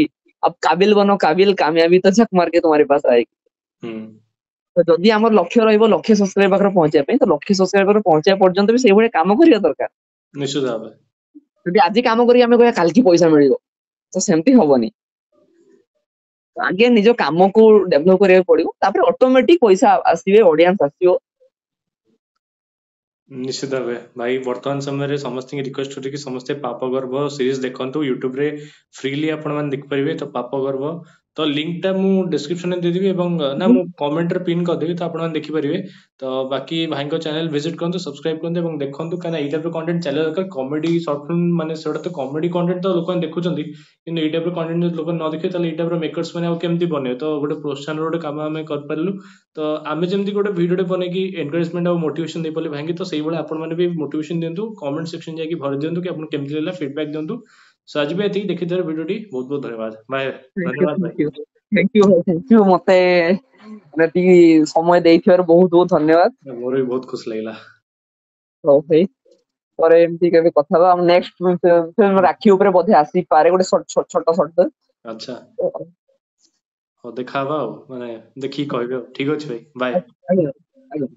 अब काबिल बनो काबिल कामयाबी तो झक मार के तुम्हारे पास आएगी। ହୁଁ ତ ଯଦି ଆମର ଲକ୍ଷ୍ୟ ରହିବ ଲକ୍ଷ୍ୟ ସବସ୍କ୍ରାଇବ ପାଖରେ ପହଞ୍ଚିବା ପାଇଁ, ତ ଲକ୍ଷ୍ୟ ସବସ୍କ୍ରାଇବର ପହଞ୍ଚିବା ପର୍ଯ୍ୟନ୍ତ ବି ସେଇଭଳିଆ କାମ କରିବା ଦରକାର। ନିଶ୍ଚିତ ଭାବେ ଯଦି ଆଜି କାମ କରି ଆମେ କହିବା କାଲିକି ପଇସା ମିଳିବ, ତ ସେମିତି ହବନି। ଆଗେ ନିଜ କାମକୁ ଡେଭଲପ କରିବାକୁ ପଡିବ, ତାପରେ ଅଟୋମେଟିକ ପଇସା ଆସିବେ, ଅଡିଏନ୍ସ ଆସିବ। ନିଶ୍ଚିତ ଭାବେ ଭାଇ ବର୍ତ୍ତମାନ ସମୟରେ ସମସ୍ତଙ୍କୁ ରିକ୍ୱେଷ୍ଟ କରୁଛି କି ସମସ୍ତେ ପାପ ଗର୍ଭ ସିରିଜ ଦେଖନ୍ତୁ, ୟୁଟ୍ୟୁବରେ ଫ୍ରିଲି ଆପଣ ମାନେ ଦେଖିପାରିବେ। ତ ପାପ ଗର୍ଭ ତ ଲିଙ୍କ ଟା ମୁଁ ଡେସ୍କ୍ରିପସନରେ ଦେଇଦେବି ଏବଂ ନା ମୁଁ କମେଣ୍ଟରେ ପିନ୍ କରିଦେବି, ତ ଆପଣ ମାନେ ଦେଖିପାରିବେ। ତ ବାକି ଭାଇଙ୍କ ଚ୍ୟାନେଲ ଭିଜିଟ୍ କରନ୍ତୁ, ସବସ୍କ୍ରାଇବ କରନ୍ତୁ ଏବଂ ଦେଖନ୍ତୁ, କାହିଁକିନା ଏଇ ଟାଇପର କଣ୍ଟେଣ୍ଟ ଚାଲିବା ଦରକାର। କମେଡି ସର୍ଟ ଫିଲ୍ମ ମାନେ ସେଗୁଡ଼ା ତ କମେଡି କଣ୍ଟେଣ୍ଟ ତ ଲୋକମାନେ ଦେଖୁଛନ୍ତି, କିନ୍ତୁ ଏଇ ଟାଇପର କଣ୍ଟେଣ୍ଟ ଯଦି ଲୋକ ନ ଦେଖିବେ ତାହେଲେ ଏଇ ଟାଇପର ମେକର୍ସ ମାନେ ଆଉ କେମିତି ବନେଇବେ? ତ ଗୋଟେ ପ୍ରୋତ୍ସାହନର ଗୋଟେ କାମ ଆମେ କରିପାରିଲୁ। ତ ଆମେ ଯେମିତି ଗୋଟେ ଭିଡ଼ିଓଟେ ବନେଇକି ଏନକରେଜମେଣ୍ଟ ଆଉ ମୋଟିଭେସନ ଦେଇପାରିଲେ ଭାଇଙ୍କି, ତ ସେଇଭଳି ଆପଣମାନେ ବି ମୋଟିଭେସନ ଦିଅନ୍ତୁ, କମେଣ୍ଟ ସେକ୍ସନ ଯାଇକି ଭରି ଦିଅନ୍ତୁ କି ଆପଣଙ୍କୁ କେମିତି ଲାଗିଲା, ଫିଡବ୍ୟାକ୍ ଦିଅନ୍ତୁ। ସୋ ଆଜି ବି ଏତିକି ଦେଖିଥିବାରୁ ଭିଡ଼ିଓଟି ବହୁତ ବହୁତ ଧନ୍ୟବାଦ। ବାଏ, ଧନ୍ୟବାଦ ଭାଇ। ଥ୍ୟାଙ୍କ ୟୁ ମତେ ଏତିକି ସମୟ ଦେଇଥିବାରୁ ବହୁତ ବହୁତ ଧନ୍ୟବାଦ। ମୋର ବି ବହୁତ ଖୁସି ଲାଗିଲା। ହଉ ଭାଇ, ପରେ ଏମିତି କେବେ କଥା ହବା। ଆମ ନେକ୍ସଟ ଫିଲ୍ମ ରାକ୍ଷୀ ଉପରେ ବୋଧେ ଆସିପାରେ ଗୋଟେ ଛୋଟ ସର୍ଟ। ଆଚ୍ଛା ହଉ ଦେଖା ହବା ଆଉ, ମାନେ ଦେଖିକି କହିବେ ଆଉ। ଠିକ ଅଛି ଭାଇ, ବାଏ। ଆଜ୍ଞା ଆଜ୍ଞା।